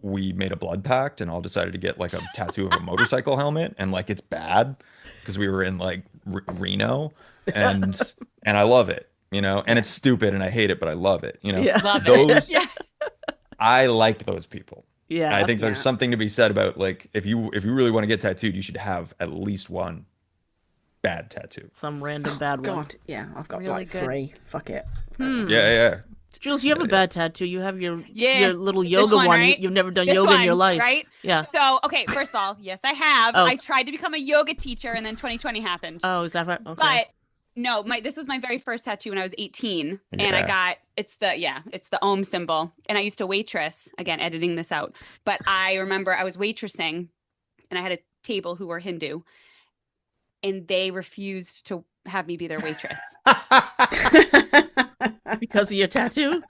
we made a blood pact, and all decided to get like a tattoo of a motorcycle helmet, and like it's bad because we were in like Reno, and I love it. And it's stupid and I hate it, but I love it.
Love
Those,
it. Yeah.
I like those people.
Yeah.
I think there's something to be said about like, if you really want to get tattooed, you should have at least one bad tattoo.
Some random bad one.
God, yeah, I've got
Really
like
good.
3. Fuck it.
Yeah.
Jules, you have a bad tattoo. You have your little
This
yoga one.
right?
You've never done
This
yoga in
one,
your life.
right?
Yeah.
So, okay, first of all, yes, I have.
Oh.
I tried to become a yoga teacher, and then 2020 happened.
Oh, is that right? Okay.
But no, this was my very first tattoo when I was 18, and I
Yeah.
got it's the Om symbol, and I used to waitress. Again, editing this out, but I remember I was waitressing, and I had a table who were Hindu, and they refused to have me be their waitress.
Because of your tattoo?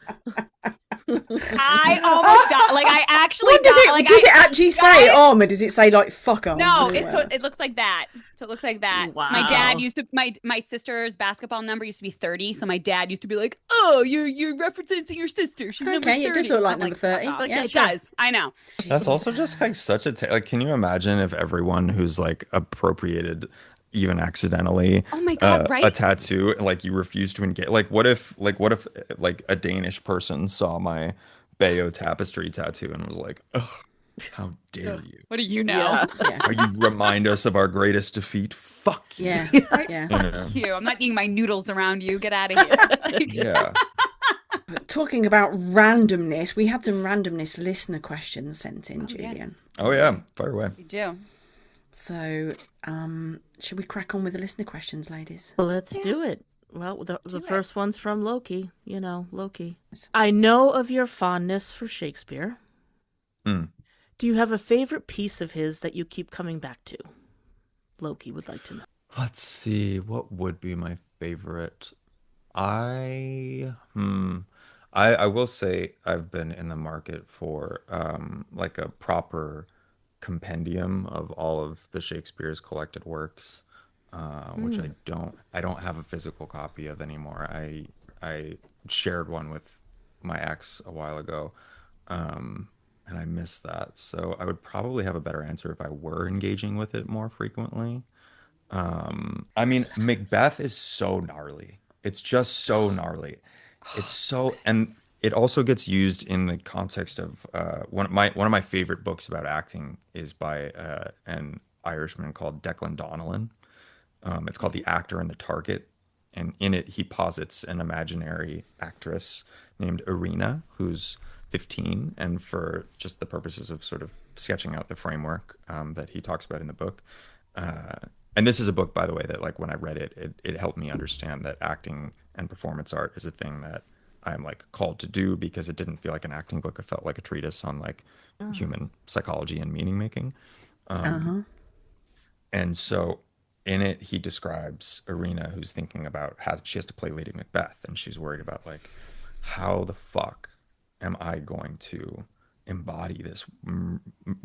I almost died. Like I actually
What does
died.
it?
Like,
does
I
it actually say or does it say like fuck off?
No,
everywhere?
it looks like that. So it looks like that.
Wow.
My dad used to my sister's basketball number used to be 30. So my dad used to be like, "Oh, you're referencing to your sister. She's number 30."
Okay, it does look like
I'm
number
"Fuck
30.
off."
Yeah,
It
sure.
does. I know.
That's also just like such a, like, can you imagine if everyone who's like appropriated, even accidentally,
Oh my God, right?
a tattoo, like you refuse to engage? Like what if like a Danish person saw my Bayo tapestry tattoo and was like, "Ugh, how dare you?
What do you know?
Yeah.
Are you remind us of our greatest defeat? Fuck you."
Yeah, yeah.
You know?
You. I'm not eating my noodles around you. Get out of here. Like,
Yeah.
Talking about randomness, we had some randomness listener questions sent in, Julian.
Yes,
Oh yeah, fire away.
we do.
So, should we crack on with the listener questions, ladies?
Well, let's do it. Well, the first one's from Loki. Loki. I know of your fondness for Shakespeare.
Mm.
Do you have a favorite piece of his that you keep coming back to? Loki would like to know.
Let's see, what would be my favorite? I I will say I've been in the market for like a proper compendium of all of the Shakespeare's collected works, which I don't have a physical copy of anymore. I shared one with my ex a while ago, and I missed that. So I would probably have a better answer if I were engaging with it more frequently. I mean, Macbeth is so gnarly. It's just so gnarly. It's so, and it also gets used in the context of one of my favorite books about acting is by an Irishman called Declan Donnellan. It's called The Actor and the Target, and in it he posits an imaginary actress named Irina who's 15, and for just the purposes of sort of sketching out the framework that he talks about in the book. And this is a book, by the way, that like when I read it, it helped me understand that acting and performance art is a thing that I'm like called to do, because it didn't feel like an acting book. It felt like a treatise on like human psychology and meaning making. And so in it, he describes Irina, who's thinking about she has to play Lady Macbeth, and she's worried about like, how the fuck am I going to embody this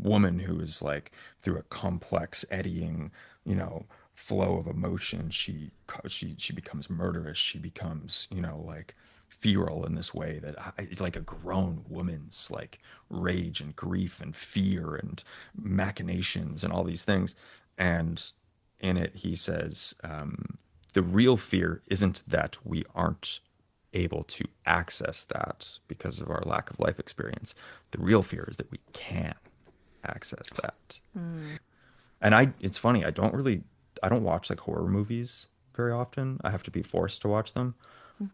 woman who is like through a complex eddying, flow of emotion. She becomes murderous. She becomes, like feral in this way that like a grown woman's like rage and grief and fear and machinations and all these things. And in it, he says, the real fear isn't that we aren't able to access that because of our lack of life experience. The real fear is that we can access that. And it's funny, I don't watch like horror movies very often. I have to be forced to watch them.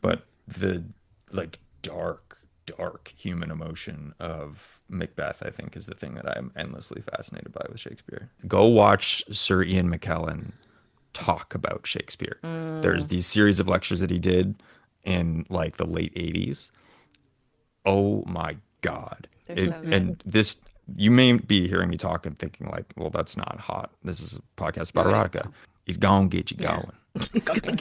But the like dark human emotion of Macbeth, I think, is the thing that I'm endlessly fascinated by with Shakespeare. Go watch Sir Ian McKellen talk about Shakespeare. There's these series of lectures that he did in like the late 80s. Oh my God. And this, you may be hearing me talk and thinking like, well, that's not hot. This is a podcast about erotica. He's gonna get you going.
He's going.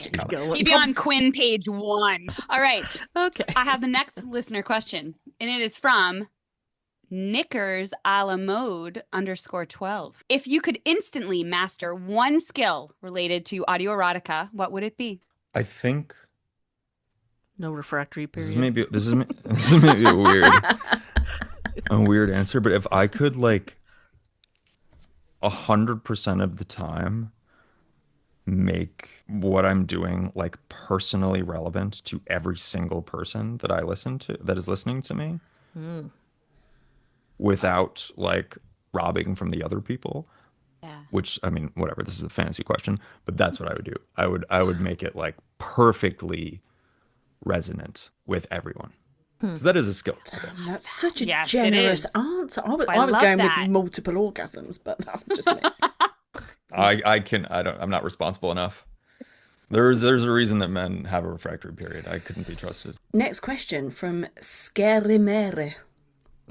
You'd be on Quinn page 1. All right.
Okay.
I have the next listener question, and it is from Knickers a la mode _12. If you could instantly master one skill related to audio erotica, what would it be?
I think
No refractory
this
period.
is maybe a weird answer, but if I could like 100% of the time make what I'm doing like personally relevant to every single person that I listen to, that is listening to me, without like robbing from the other people.
Yeah.
Which, I mean, whatever, this is a fantasy question, but that's what I would do. I would make it like perfectly resonant with everyone. So that is a skill.
That's such a
Yes, it
generous
is.
answer. I was
love
going
that.
with multiple orgasms, but that's just me.
I'm not responsible enough. There's a reason that men have a refractory period. I couldn't be trusted.
Next question from Scary Mary.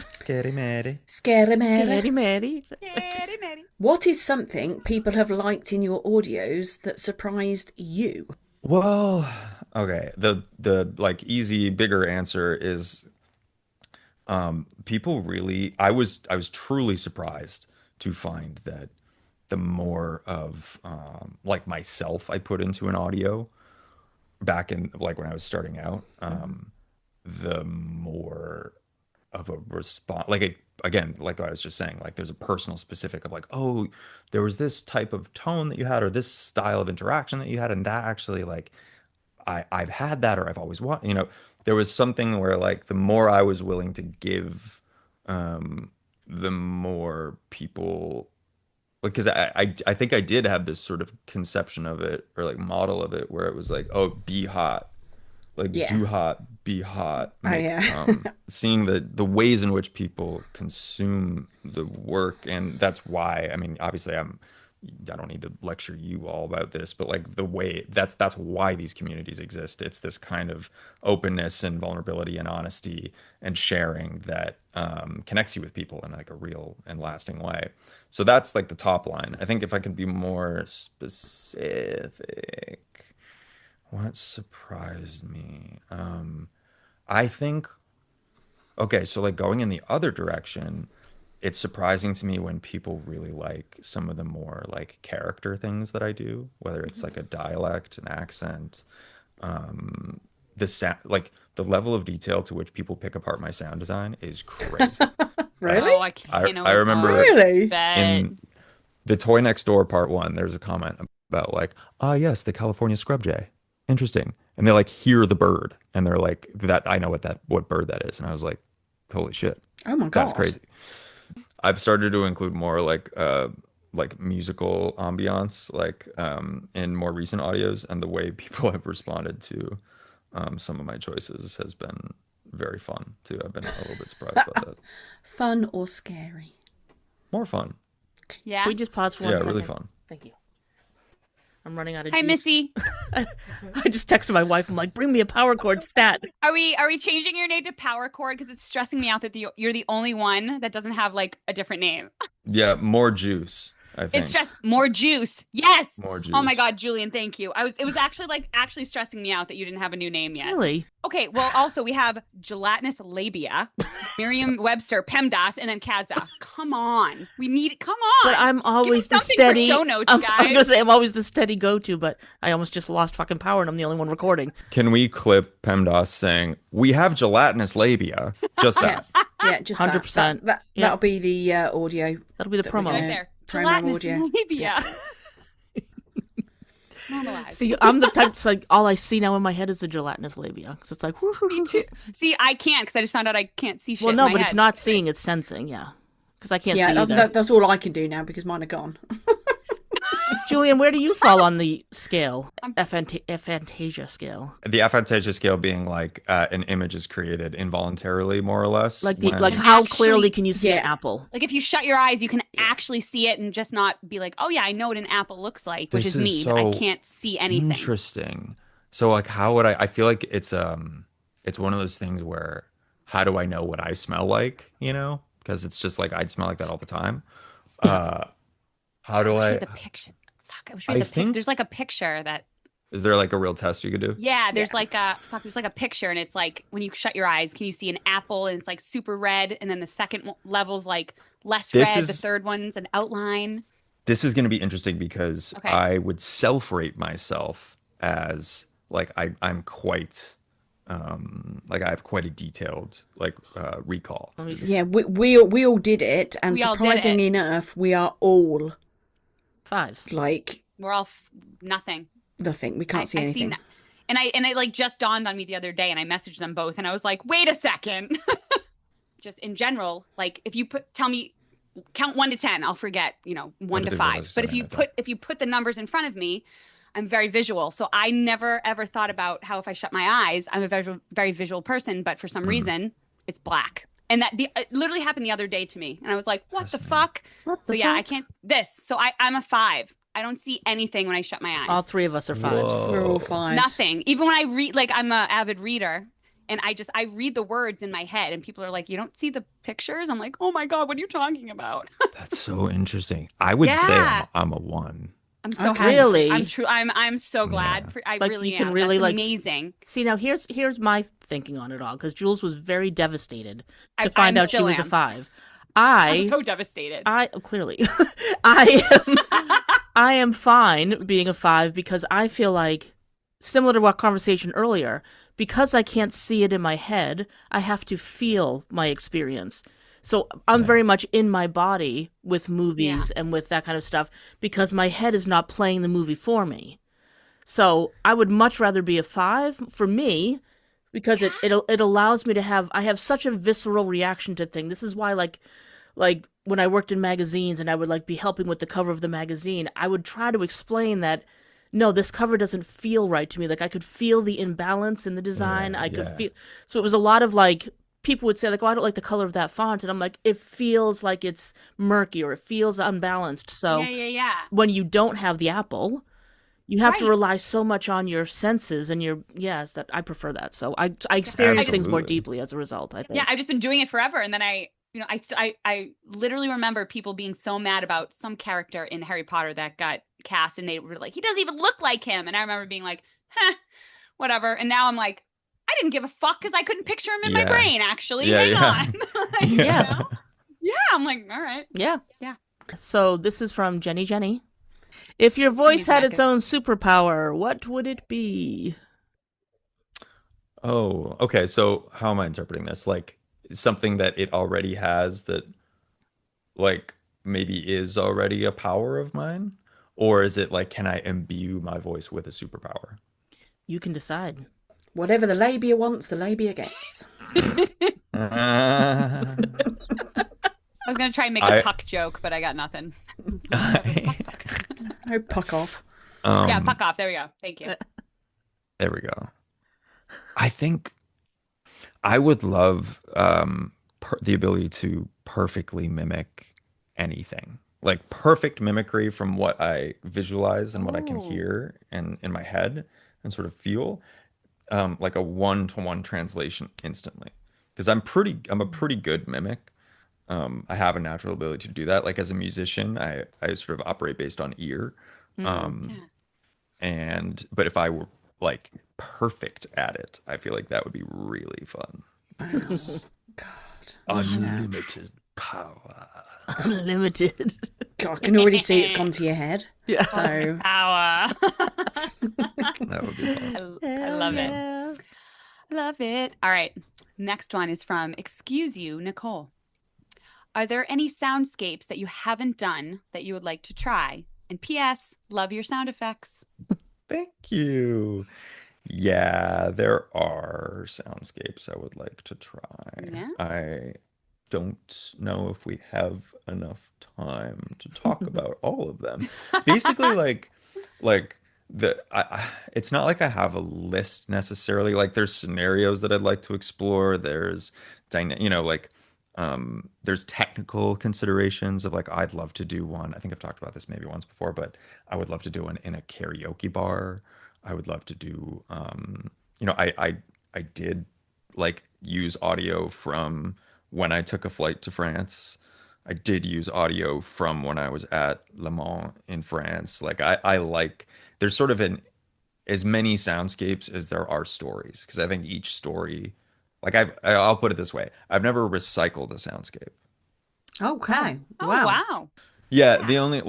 Scary Mary.
Scary Mary.
Scary Mary.
What is something people have liked in your audios that surprised you?
Well, okay. The like easy, bigger answer is people really, I was truly surprised to find that the more of like myself I put into an audio back in like when I was starting out, the more of a response, like again, like I was just saying, like there's a personal specific of like, oh, there was this type of tone that you had or this style of interaction that you had, and that actually like I've had that, or I've always wanted, there was something where like the more I was willing to give, the more people, because I think I did have this sort of conception of it or like model of it where it was like, oh, be hot, like
Yeah.
do hot, be hot,
Oh,
make,
yeah.
seeing the ways in which people consume the work, and that's why, I mean, obviously I don't need to lecture you all about this, but like the way that's why these communities exist. It's this kind of openness and vulnerability and honesty and sharing that connects you with people in like a real and lasting way. So that's like the top line. I think if I can be more specific, what surprised me? I think, okay, so like going in the other direction, it's surprising to me when people really like some of the more like character things that I do, whether it's like a dialect, an accent, the sound, like the level of detail to which people pick apart my sound design is crazy.
Really?
Oh, I can't.
I remember
Really?
in the Toy Next Door Part 1, there's a comment about like, ah, yes, the California scrub jay. Interesting. And they like hear the bird and they're like, that I know what bird that is. And I was like, holy shit.
Oh my
That's
God.
crazy. I've started to include more like musical ambiance in more recent audios, and the way people have responded to some of my choices has been very fun too. I've been a little bit surprised about that.
Fun or scary?
More fun.
Yeah.
Can we just pause for 1
Yeah,
second?
really fun.
Thank you. I'm running out of
Hi,
juice.
Missy.
I just texted my wife. I'm like, bring me a power cord stat.
Are we changing your name to Power Cord? Because it's stressing me out that you're the only one that doesn't have like a different name.
Yeah, more juice, I think.
It's stress more juice. Yes.
More juice.
Oh my God, Julian, thank you. It was actually stressing me out that you didn't have a new name yet.
Really?
Okay, well, also we have gelatinous labia, Merriam-Webster, PEMDAS, and then Kaza. Come on, come on.
But I'm always the
something for
steady.
show notes,
I was
guys.
gonna say I'm always the steady go-to, but I almost just lost fucking power, and I'm the only one recording.
Can we clip PEMDAS saying, we have gelatinous labia? Just that.
Yeah, just
100%.
That'll be the audio.
That'll be the promo.
Right there,
promo
gelatinous
audio.
labia. Normalized.
See, I'm the type that's like, all I see now in my head is the gelatinous labia. Because it's like,
Me too. See, I can't because I just found out I can't see shit.
well,
in
no,
my
but it's
head.
not seeing, it's sensing, yeah. Because I can't
Yeah,
see
that's,
either.
that's all I can do now because mine are gone.
Julian, where do you fall on the scale? Aphantasia scale.
The aphantasia scale being like an image is created involuntarily, more or less.
Like
when-
how
Actually,
clearly can you see an
yeah.
apple?
Like if you shut your eyes, you can actually see it and just not be like, oh yeah, I know what an apple looks like, which
This
is
is
me, but I
so
can't see anything.
Interesting. So like how would I feel like it's one of those things where how do I know what I smell like, you know? Because it's just like I'd smell like that all the time. How do
I wish we
I
had the picture. Fuck, I wish we had the
think-
There's like a picture that.
is there like a real test you could do?
Yeah, there's like a picture, and it's like when you shut your eyes, can you see an apple, and it's like super red, and then the second level's like less
This
red, the
is-
third one's an outline.
This is going to be interesting because
Okay.
I would self-rate myself as like I'm quite like I have quite a detailed like recall.
Let me see.
Yeah, we all did it, and
We all did
surprisingly
it.
enough, we are all
Fives.
like
We're all nothing.
nothing. We can't see
I
anything.
that. And it like just dawned on me the other day, and I messaged them both, and I was like, wait a second. Just in general, like if you tell me count 1 to 10, I'll forget, 1 to 5. But if you put the numbers in front of me, I'm very visual. So I never ever thought about how if I shut my eyes, I'm a very visual person, but for some reason it's black. And that it literally happened the other day to me. And I was like, what the fuck?
What
So
the
yeah,
fuck?
I can't So I'm a 5. I don't see anything when I shut my eyes.
All three of us are fives.
Whoa.
We're all fives.
Nothing. Even when I read, like I'm an avid reader, and I read the words in my head, and people are like, "You don't see the pictures." I'm like, "Oh my god, what are you talking about?"
That's so interesting. I would say
Yeah.
I'm a 1.
I'm so
Okay.
happy.
Really?
I'm true. I'm so glad.
Yeah.
I
Like,
really
you can
am.
really,
That's
like,
amazing.
See, now here's my thinking on it all, because Jules was very devastated to
I
find out she
still
was a
am.
5.
I'm so devastated.
Clearly, I am fine being a 5 because I feel like, similar to our conversation earlier, because I can't see it in my head, I have to feel my experience. So I'm very much in my body with movies and with that kind of stuff because my head is not playing the movie for me. So I would much rather be a 5 for me because it allows me to I have such a visceral reaction to things. This is why like when I worked in magazines and I would like be helping with the cover of the magazine, I would try to explain that no, this cover doesn't feel right to me. Like I could feel the imbalance in the design. I could feel. So it was a lot of like people would say like, "Oh, I don't like the color of that font," and I'm like, "It feels like it's murky or it feels unbalanced." So
Yeah.
when you don't have the Apple, you have to
Right.
rely so much on your senses and your that I prefer that. So I experience things more
Absolutely.
deeply as a result. I think.
Yeah, I've just been doing it forever, and then I literally remember people being so mad about some character in Harry Potter that got cast, and they were like, he doesn't even look like him, and I remember being like, whatever. And now I'm like, I didn't give a fuck because I couldn't picture him in my brain. Actually, hang on. Like, you know? Yeah, I'm like, all right.
Yeah.
Yeah.
So this is from Jenny. If your voice had its own superpower, what would it be?
Oh, okay. So how am I interpreting this? Like something that it already has that like maybe is already a power of mine? Or is it like, can I imbue my voice with a superpower?
You can decide.
Whatever the labia wants, the labia gets.
I was gonna try and make a puck joke, but I got nothing.
Oh, puck off.
Yeah, puck off. There we go. Thank you.
There we go. I think I would love the ability to perfectly mimic anything. Like perfect mimicry from what I visualize and what I can hear in my head and sort of feel. Like a one-to-one translation instantly. Because I'm a pretty good mimic. I have a natural ability to do that. Like as a musician, I sort of operate based on ear. But if I were like perfect at it, I feel like that would be really fun.
God.
Unlimited power.
Unlimited.
God, I can already see it's gone to your head.
Yeah.
So
Power.
That would be fun.
I love it. Love it. All right. Next one is from Excuse You, Nicole. Are there any soundscapes that you haven't done that you would like to try? And P.S. Love your sound effects.
Thank you. Yeah, there are soundscapes I would like to try.
Yeah?
I don't know if we have enough time to talk about all of them. Basically, it's not like I have a list necessarily. Like there's scenarios that I'd like to explore. There's there's technical considerations of like I'd love to do one. I think I've talked about this maybe once before, but I would love to do one in a karaoke bar. I would love to do I did like use audio from when I took a flight to France. I did use audio from when I was at Le Mans in France. Like I like there's sort of as many soundscapes as there are stories because I think each story like I'll put it this way. I've never recycled a soundscape.
okay.
Oh,
Wow.
wow.
Yeah, the only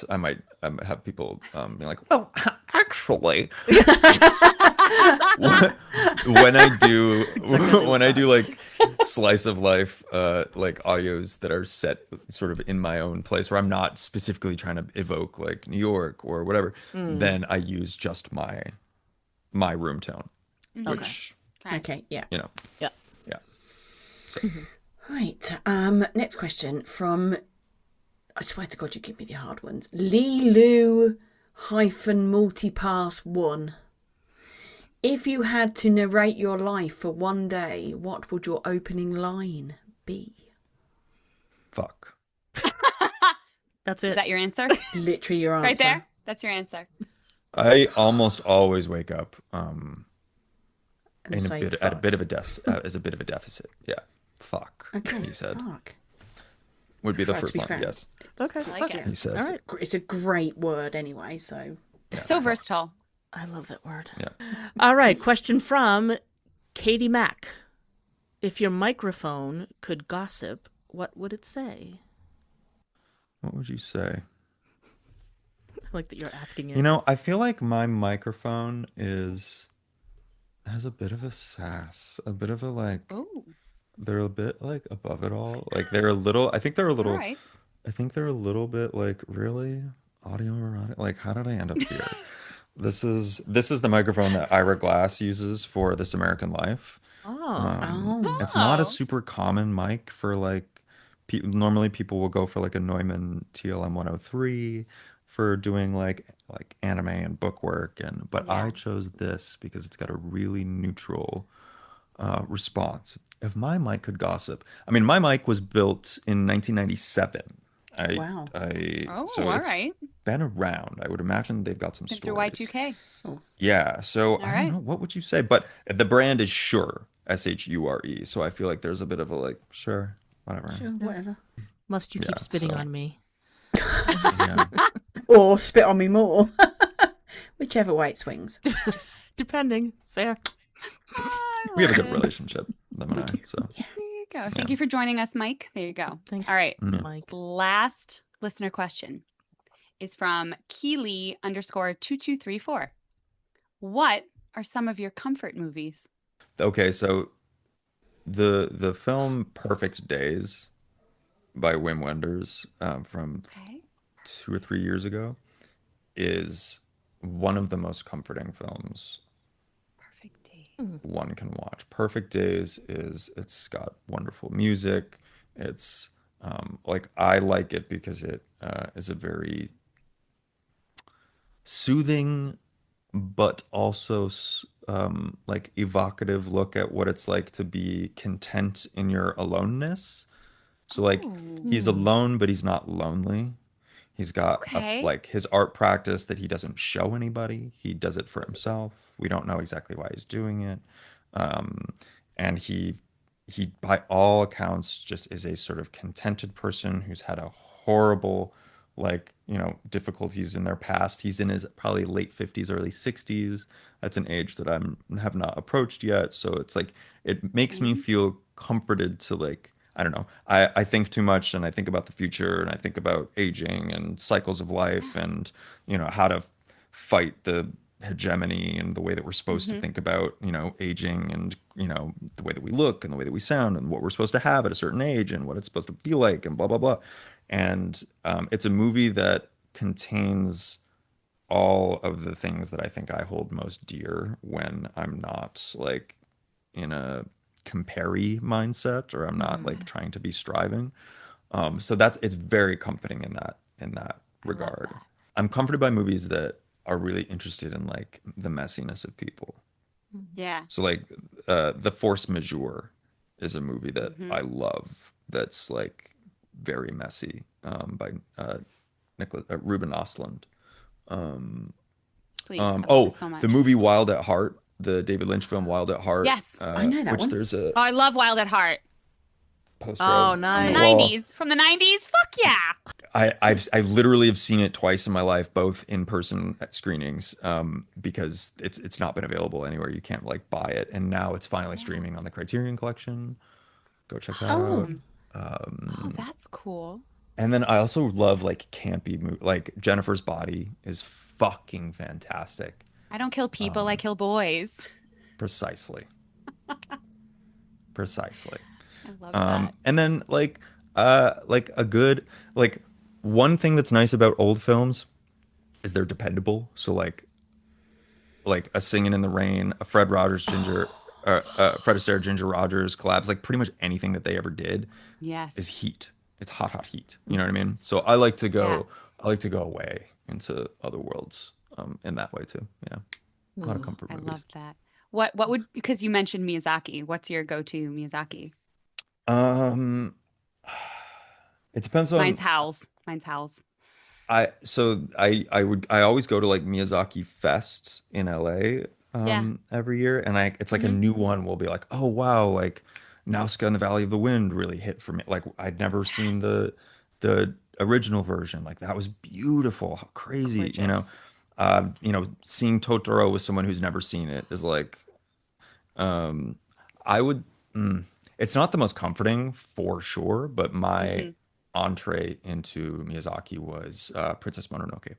I might have people be like, well, actually, when I do like slice of life like audios that are set sort of in my own place where I'm not specifically trying to evoke like New York or whatever, then I use just my room tone, which
Okay, yeah.
you know,
Yeah.
Right. Next question from, I swear to God you give me the hard ones. Lilu-multipass1. If you had to narrate your life for one day, what would your opening line be?
fuck.
That's
Is
it.
that your answer?
Literally your answer.
Right there? That's your answer.
I almost always wake up
And
in
say
at a
fuck.
bit of a as a bit of a deficit. Yeah, fuck.
Okay,
He said
fuck.
would be the
Right, to
first
be
line.
fair.
Yes,
Okay.
I like it.
he said.
All right.
It's a great word anyway, so...
So versatile.
I love that word.
Yeah.
All right. Question from Katie Mack. If your microphone could gossip, what would it say?
What would you say?
I like that you're asking it.
You know, I feel like my microphone has a bit of a sass, a bit of a like.
Oh,
They're a bit like above it all. Like they're a little. I think they're a little.
all right.
I think they're a little bit like really audio erotic. Like how did I end up here? This is the microphone that Ira Glass uses for This American Life. It's not a super common mic for like. Normally, people will go for like a Neumann TLM 103 for doing like anime and book work, but
Yeah.
I chose this because it's got a really neutral response. If my mic could gossip, I mean, my mic was built in 1997.
Wow.
Oh,
So
all
it's
right.
been around. I would imagine they've got some
Been through
stories.
Y2K.
Yeah, so
All
I don't
right.
know. What would you say? But the brand is Shure, Shure. So I feel like there's a bit of a like, sure, whatever.
Sure, whatever.
Must you keep
Yeah,
spitting
so
on me?
yeah.
Or spit on me more. Whichever way it swings.
Depending. Fair.
I
We have a
love
good
it.
relationship, them and I. So
There you go. Thank you for joining us, Mike. There you go.
Thanks,
All right.
Mike.
Last listener question is from Keely_2234. What are some of your comfort movies?
okay, so the film Perfect Days by Wim Wenders from
Okay.
2 or 3 years ago is one of the most comforting films
Perfect Days.
one can watch. Perfect Days it's got wonderful music. It's like I like it because it is a very soothing but also like evocative look at what it's like to be content in your aloneness. So like he's alone, but he's not lonely. He's got
Okay.
like his art practice that he doesn't show anybody. He does it for himself. We don't know exactly why he's doing it. Um, and he by all accounts just is a sort of contented person who's had a horrible like difficulties in their past. He's in his probably late 50s, early 60s. That's an age that have not approached yet. So it's like it makes me feel comforted to like I don't know. I think too much and I think about the future and I think about aging and cycles of life and how to fight the hegemony and the way that we're supposed to think about aging and the way that we look and the way that we sound and what we're supposed to have at a certain age and what it's supposed to feel like and blah blah blah. And it's a movie that contains all of the things that I think I hold most dear when I'm not like in a compare mindset or I'm not like trying to be striving. So it's very comforting in that regard. I'm comforted by movies that are really interested in like the messiness of people.
Yeah.
So like The Force Majeure is a movie that I love that's like very messy by Ruben Östlund.
Please. I love this so much.
The movie Wild at Heart, the David Lynch film Wild at Heart.
Yes.
I know that
which
one.
there's a
Oh, I love Wild at Heart.
poster
Oh,
of
nice.
From the
wall.
90s. From the 90s? Fuck yeah.
I literally have seen it twice in my life, both in person at screenings, because it's not been available anywhere. You can't like buy it, and now it's finally streaming on the Criterion Collection. Go check that out.
Awesome. Oh, that's cool.
And then I also love like campy movie, like Jennifer's Body is fucking fantastic.
I don't kill people, I kill boys.
Precisely. Precisely.
I love that.
And then like a good like one thing that's nice about old films is they're dependable. So like a Singin' in the Rain, a Fred Astaire Ginger Rogers collabs, like pretty much anything that they ever did
Yes.
is heat. It's hot heat. You know what I mean? So I like to go away into other worlds in that way too. Yeah. A lot of comfort
I
movies.
love that. What would, because you mentioned Miyazaki, what's your go-to Miyazaki?
It depends on
Mine's Howls.
I always go to like Miyazaki Fest in LA every year and it's like a new one will be like, oh wow, like Nausicaä and the Valley of the Wind really hit for me. Like I'd never seen the original version. Like that was beautiful. How crazy, seeing Totoro with someone who's never seen it is like I would it's not the most comforting for sure, but my entree into Miyazaki was Princess Mononoke.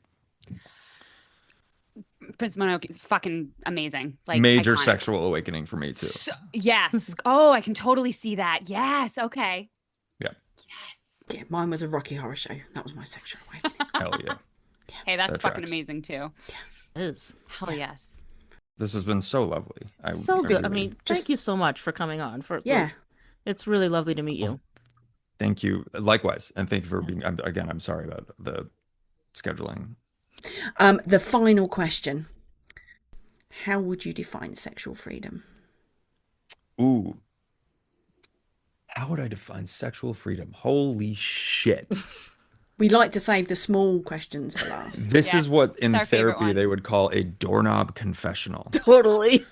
Princess Mononoke is fucking amazing. Like
Major
iconic.
sexual awakening for me too.
Yes. Oh, I can totally see that. Yes. Okay.
Yeah.
Yes.
Yeah, mine was a Rocky Horror Show. That was my sexual awakening.
Hell yeah.
Hey, that's
That
fucking
tracks.
amazing too.
It is.
Hell yes.
This has been so lovely.
So good. I
really-
mean, thank you so much for coming on.
Yeah.
It's really lovely to meet you.
Thank you. Likewise. And thank you for being, I'm sorry about the scheduling
The final question. How would you define sexual freedom?
Ooh, how would I define sexual freedom? Holy shit.
We like to save the small questions for last.
This
Yes,
is what
it's
in
our favorite
therapy
one.
they would call a doorknob confessional.
Totally.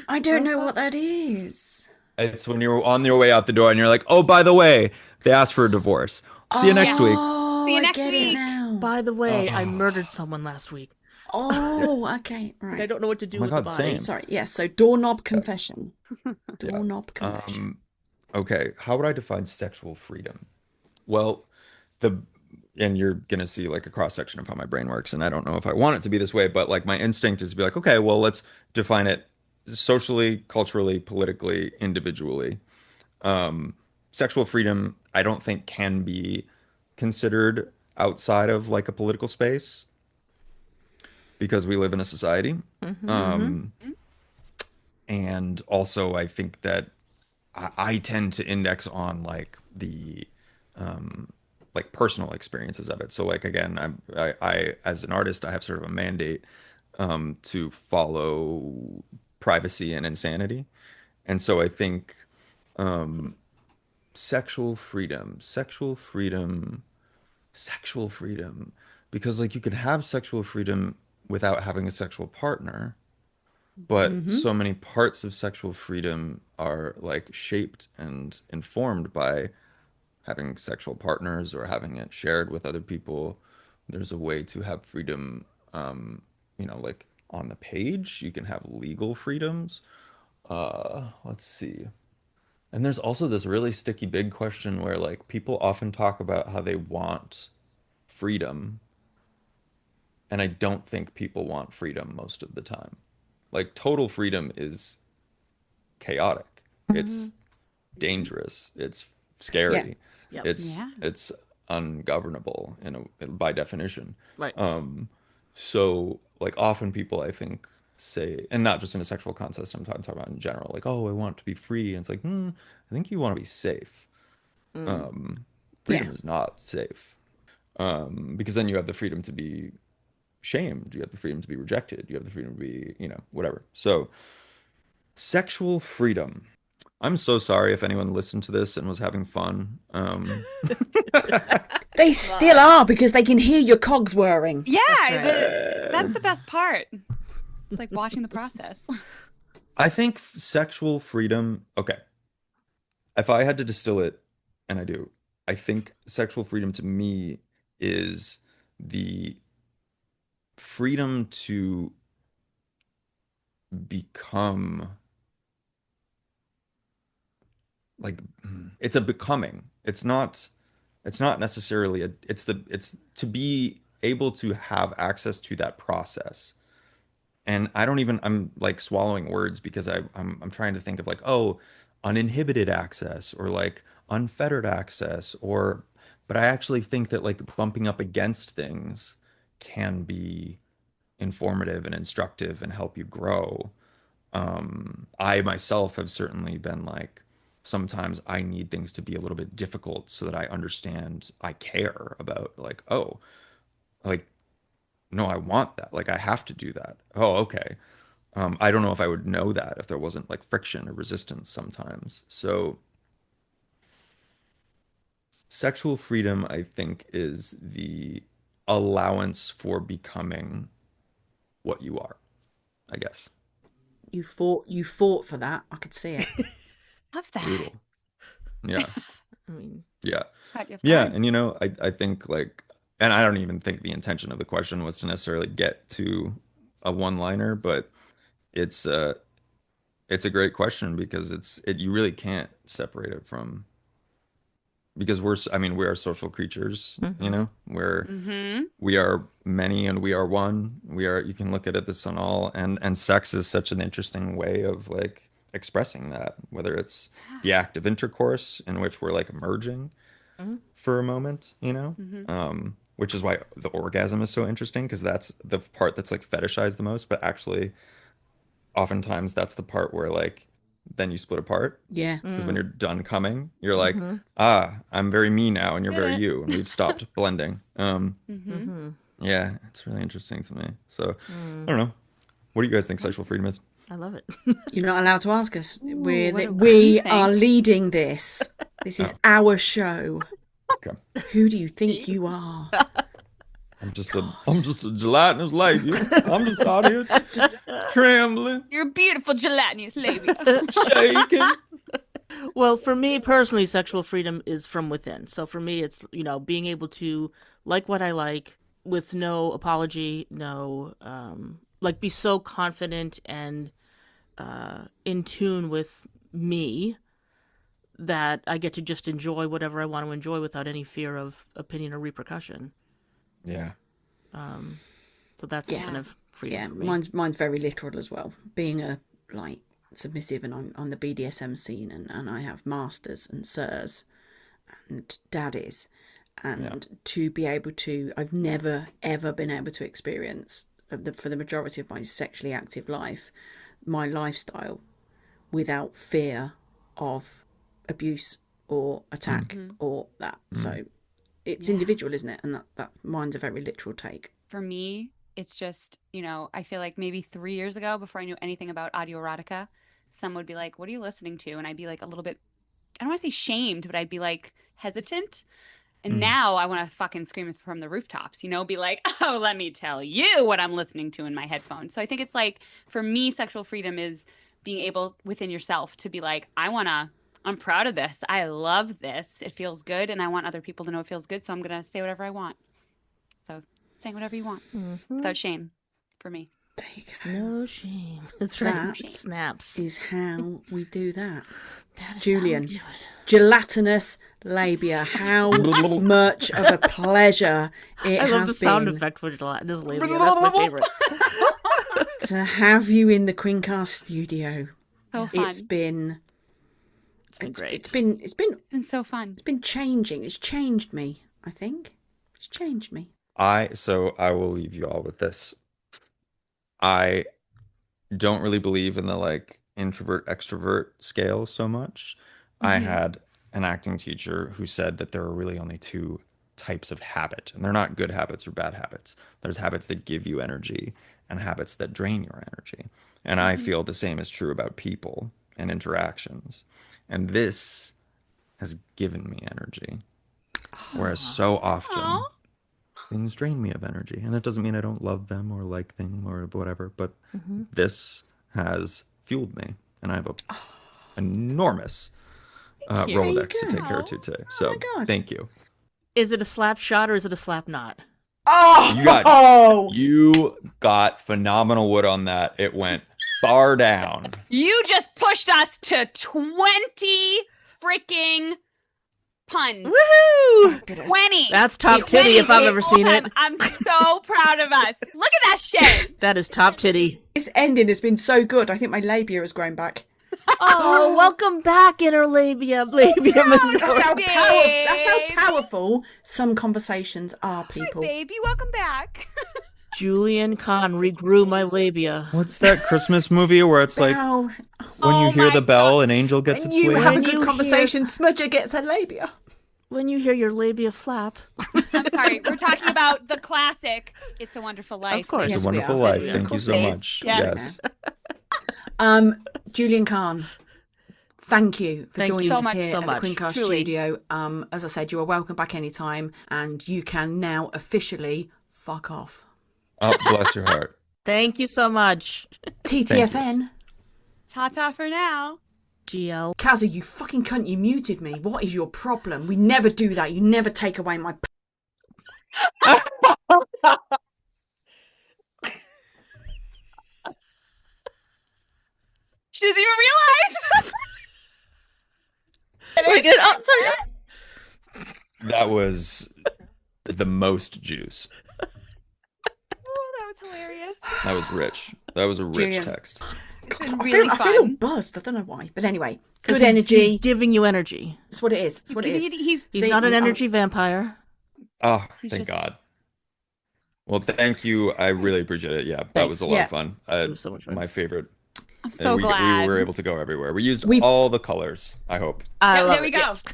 I don't know what that is.
It's when you're on your way out the door and you're like, oh, by the way, they asked for a divorce. See you next week.
Oh,
See you
I
next
get it
week.
now.
By the way, I murdered someone last week.
Oh, okay,
I
right.
don't know what to do
Oh my
with
God,
the body.
same.
Sorry, yes. So doorknob confession. Doorknob confession.
Okay, how would I define sexual freedom? Well, and you're gonna see like a cross section of how my brain works, and I don't know if I want it to be this way, but like my instinct is to be like, okay, well, let's define it socially, culturally, politically, individually. Sexual freedom, I don't think can be considered outside of like a political space because we live in a society. And also, I think that I tend to index on like the like personal experiences of it. So like again, I as an artist, I have sort of a mandate to follow privacy and insanity, and so I think sexual freedom, because like you can have sexual freedom without having a sexual partner, but so many parts of sexual freedom are like shaped and informed by having sexual partners or having it shared with other people. There's a way to have freedom, like on the page. You can have legal freedoms. Let's see. And there's also this really sticky big question where like people often talk about how they want freedom, and I don't think people want freedom most of the time. Like total freedom is chaotic. It's dangerous. It's
Yeah.
scary.
Yep.
It's
Yeah.
it's ungovernable by definition.
Right.
So like often people I think say, and not just in a sexual context, I'm talking about in general, like, oh, I want to be free. And it's like, I think you want to be safe.
Yeah.
Freedom is not safe. Because then you have the freedom to be shamed, you have the freedom to be rejected, you have the freedom to be, whatever. So sexual freedom. I'm so sorry if anyone listened to this and was having fun.
They still are because they can hear your cogs whirring.
Yeah,
That's
that's the best part. It's like watching the process.
I think sexual freedom, okay. If I had to distill it, and I do, I think sexual freedom to me is the freedom to become like it's a becoming. It's not necessarily it's to be able to have access to that process. And I'm like swallowing words because I'm trying to think of like, oh, uninhibited access or like unfettered access but I actually think that like bumping up against things can be informative and instructive and help you grow. I myself have certainly been like, sometimes I need things to be a little bit difficult so that I understand I care about like, oh, like, no, I want that. Like, I have to do that. Oh, okay. I don't know if I would know that if there wasn't like friction or resistance sometimes. So, sexual freedom, I think, is the allowance for becoming what you are, I guess.
You fought for that. I could see it.
Love that.
Brutal. Yeah.
I mean,
Yeah.
Glad you have
Yeah.
fun.
And, I think like, and I don't even think the intention of the question was to necessarily get to a one-liner, but it's it's a great question because you really can't separate it from, because we are social creatures, where we are many and we are one. You can look at it this on all, and sex is such an interesting way of like expressing that, whether it's the act of intercourse in which we're like merging for a moment, which is why the orgasm is so interesting because that's the part that's like fetishized the most, but actually oftentimes that's the part where like then you split apart.
Yeah.
Because when you're done coming, you're like, I'm very me now, and you're very you, and we've stopped blending. Yeah, it's really interesting to me. So I don't know. What do you guys think sexual freedom is?
I love it.
You're not allowed to ask us.
what do
We
you
are
think?
leading this. This is our show.
Okay.
Who do you think you are?
I'm just a gelatinous lady. I'm just out here just trembling,
You're a beautiful gelatinous labia.
shaking.
Well, for me personally, sexual freedom is from within. So for me, it's, being able to like what I like with no apology, no, be so confident and in tune with me that I get to just enjoy whatever I want to enjoy without any fear of opinion or repercussion.
Yeah.
So that's kind of freedom
Yeah,
for me.
mine's very literal as well. Being a submissive and on the BDSM scene, and I have masters and sirs and daddies, and to be able to, I've never ever been able to experience for the majority of my sexually active life, my lifestyle without fear of abuse or attack or that. So it's individual, isn't it? And that mine's a very literal take.
For me, it's just, I feel like maybe 3 years ago, before I knew anything about audio erotica, someone would be like, what are you listening to? And I'd be like a little bit, I don't want to say shamed, but I'd be like hesitant. And now I want to fucking scream from the rooftops, be like, oh, let me tell you what I'm listening to in my headphones. So I think it's like, for me, sexual freedom is being able within yourself to be like, I'm proud of this. I love this. It feels good. And I want other people to know it feels good. So I'm going to say whatever I want. So saying whatever you want without shame for me.
There you go.
No shame. That's right.
That
Snaps.
is how we do that.
That is
Julian,
how we do it.
gelatinous labia. How much of a pleasure it
I love
has
the sound
been
effect for gelatinous labia. That's my favorite.
to have you in the QuinnCast studio.
So fun.
It's been
great.
It's been
It's been so fun.
It's been changing. It's changed me, I think. It's changed me.
So I will leave you all with this. I don't really believe in the introvert extrovert scale so much. I had an acting teacher who said that there are really only two types of habit, and they're not good habits or bad habits. There's habits that give you energy and habits that drain your energy. And I feel the same is true about people and interactions. And this has given me energy. Whereas so often things drain me of energy. And that doesn't mean I don't love them or like them or whatever, but this has fueled me. And I have a enormous Rolodex to take care of today. So thank you.
Is it a slap shot or is it a slap knot?
You got phenomenal wood on that. It went far down.
You just pushed us to 20 freaking puns.
Woohoo!
20.
That's top titty if I've ever seen it.
I'm so proud of us. Look at that shit.
That is top titty.
This ending has been so good. I think my labia has grown back.
Oh, welcome back, inner labia.
That's how powerful some conversations are, people.
Baby, welcome back.
Julien Kahn regrew my labia.
What's that Christmas movie where it's like
Now,
when you hear the bell, an angel gets its
you
wings?
have a
When
good
you
conversation, Smudger gets her labia.
When you hear your labia flap.
I'm sorry. We're talking about the classic It's a Wonderful Life.
Of course.
It's
Yes,
a
we
Wonderful
are.
Life.
Of
Thank you
course
so
it is.
much.
Yes.
Julien Kahn, thank you for
Thank
joining
you
us
so
here at the
much.
QuinnCast
Truly.
studio. As I said, you are welcome back anytime, and you can now officially fuck off.
Oh, bless your heart.
Thank you so much.
TTFN.
Ta-ta for now.
GL.
Kazza, you fucking cunt, you muted me. What is your problem? We never do that. You never take away my...
She doesn't even realize.
Sorry.
That was the most juice.
Oh, that was hilarious.
That was rich. That was a rich
Julian.
text.
Really
I feel all
fun.
buzzed. I don't know why. But anyway,
'Cause
good energy.
He's giving you energy.
That's what it is. That's what it is.
He's
He's not an energy vampire.
Oh,
He's
thank
just-
God. Well, thank you. I really appreciate it. Yeah, that was a lot
Yeah.
of fun.
It was so much fun.
My favorite.
I'm so
we
glad.
were able to go everywhere. We used
We've-
all the colors, I hope.
I
Yep,
love
there we
it,
go.
yes.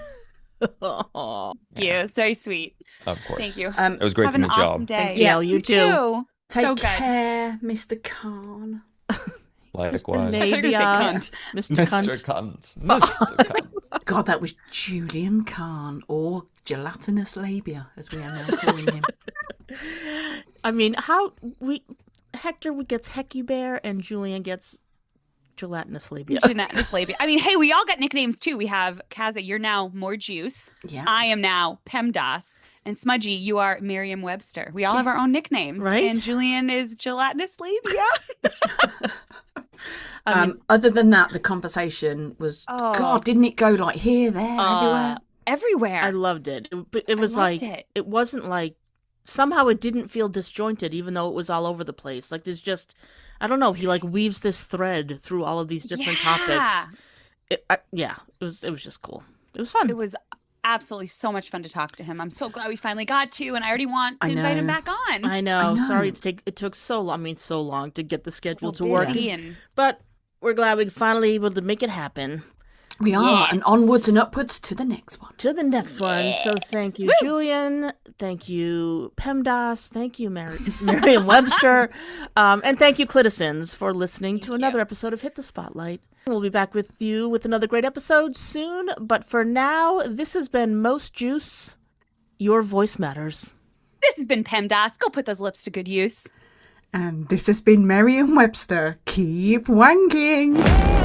Aw.
Thank you. It's very sweet.
Of course.
Thank you.
It was great
Have
to
an
meet
awesome
y'all.
day.
Thanks, Jill. You too.
Take
So good.
care, Mr. Kahn.
Likewise.
I thought you were gonna say cunt.
Mr.
Mr.
Cunt.
Cunt. Mr. Cunt.
God, that was Julien Kahn, or gelatinous labia, as we are now calling him.
I mean, Hector gets Hecky Bear and Julian gets gelatinous labia.
Gelatinous labia. I mean, hey, we all got nicknames too. We have Kaza, you're now More Juice.
Yeah.
I am now PEMDAS. And Smudgy, you are Merriam-Webster. We all have our own nicknames.
Right.
And Julian is gelatinous labia.
Other than that, the conversation was,
Oh.
God, didn't it go like here, there, everywhere?
Everywhere.
I loved it. It was
loved
like,
it.
it wasn't like, somehow it didn't feel disjointed, even though it was all over the place. Like, there's just, I don't know, he like weaves this thread through all of these different topics. It was just cool. It was fun.
It was absolutely so much fun to talk to him. I'm so glad we finally got to, and I already want to
I
invite him
know.
back on.
I know.
I know.
Sorry, it took so long to get the schedule
So
to work.
busy and
But we're glad we finally able to make it happen.
We are, and onwards and upwards to the next one.
To the next one. So thank you, Julian. Thank you, PEMDAS. Thank you, Merriam-Webster. And thank you, Clitisons, for listening to another episode of Hit the Spotlight. We'll be back with you with another great episode soon. But for now, this has been Most Juice. Your voice matters.
this has been PEMDAS. Go put those lips to good use.
And this has been Merriam-Webster. Keep wanking.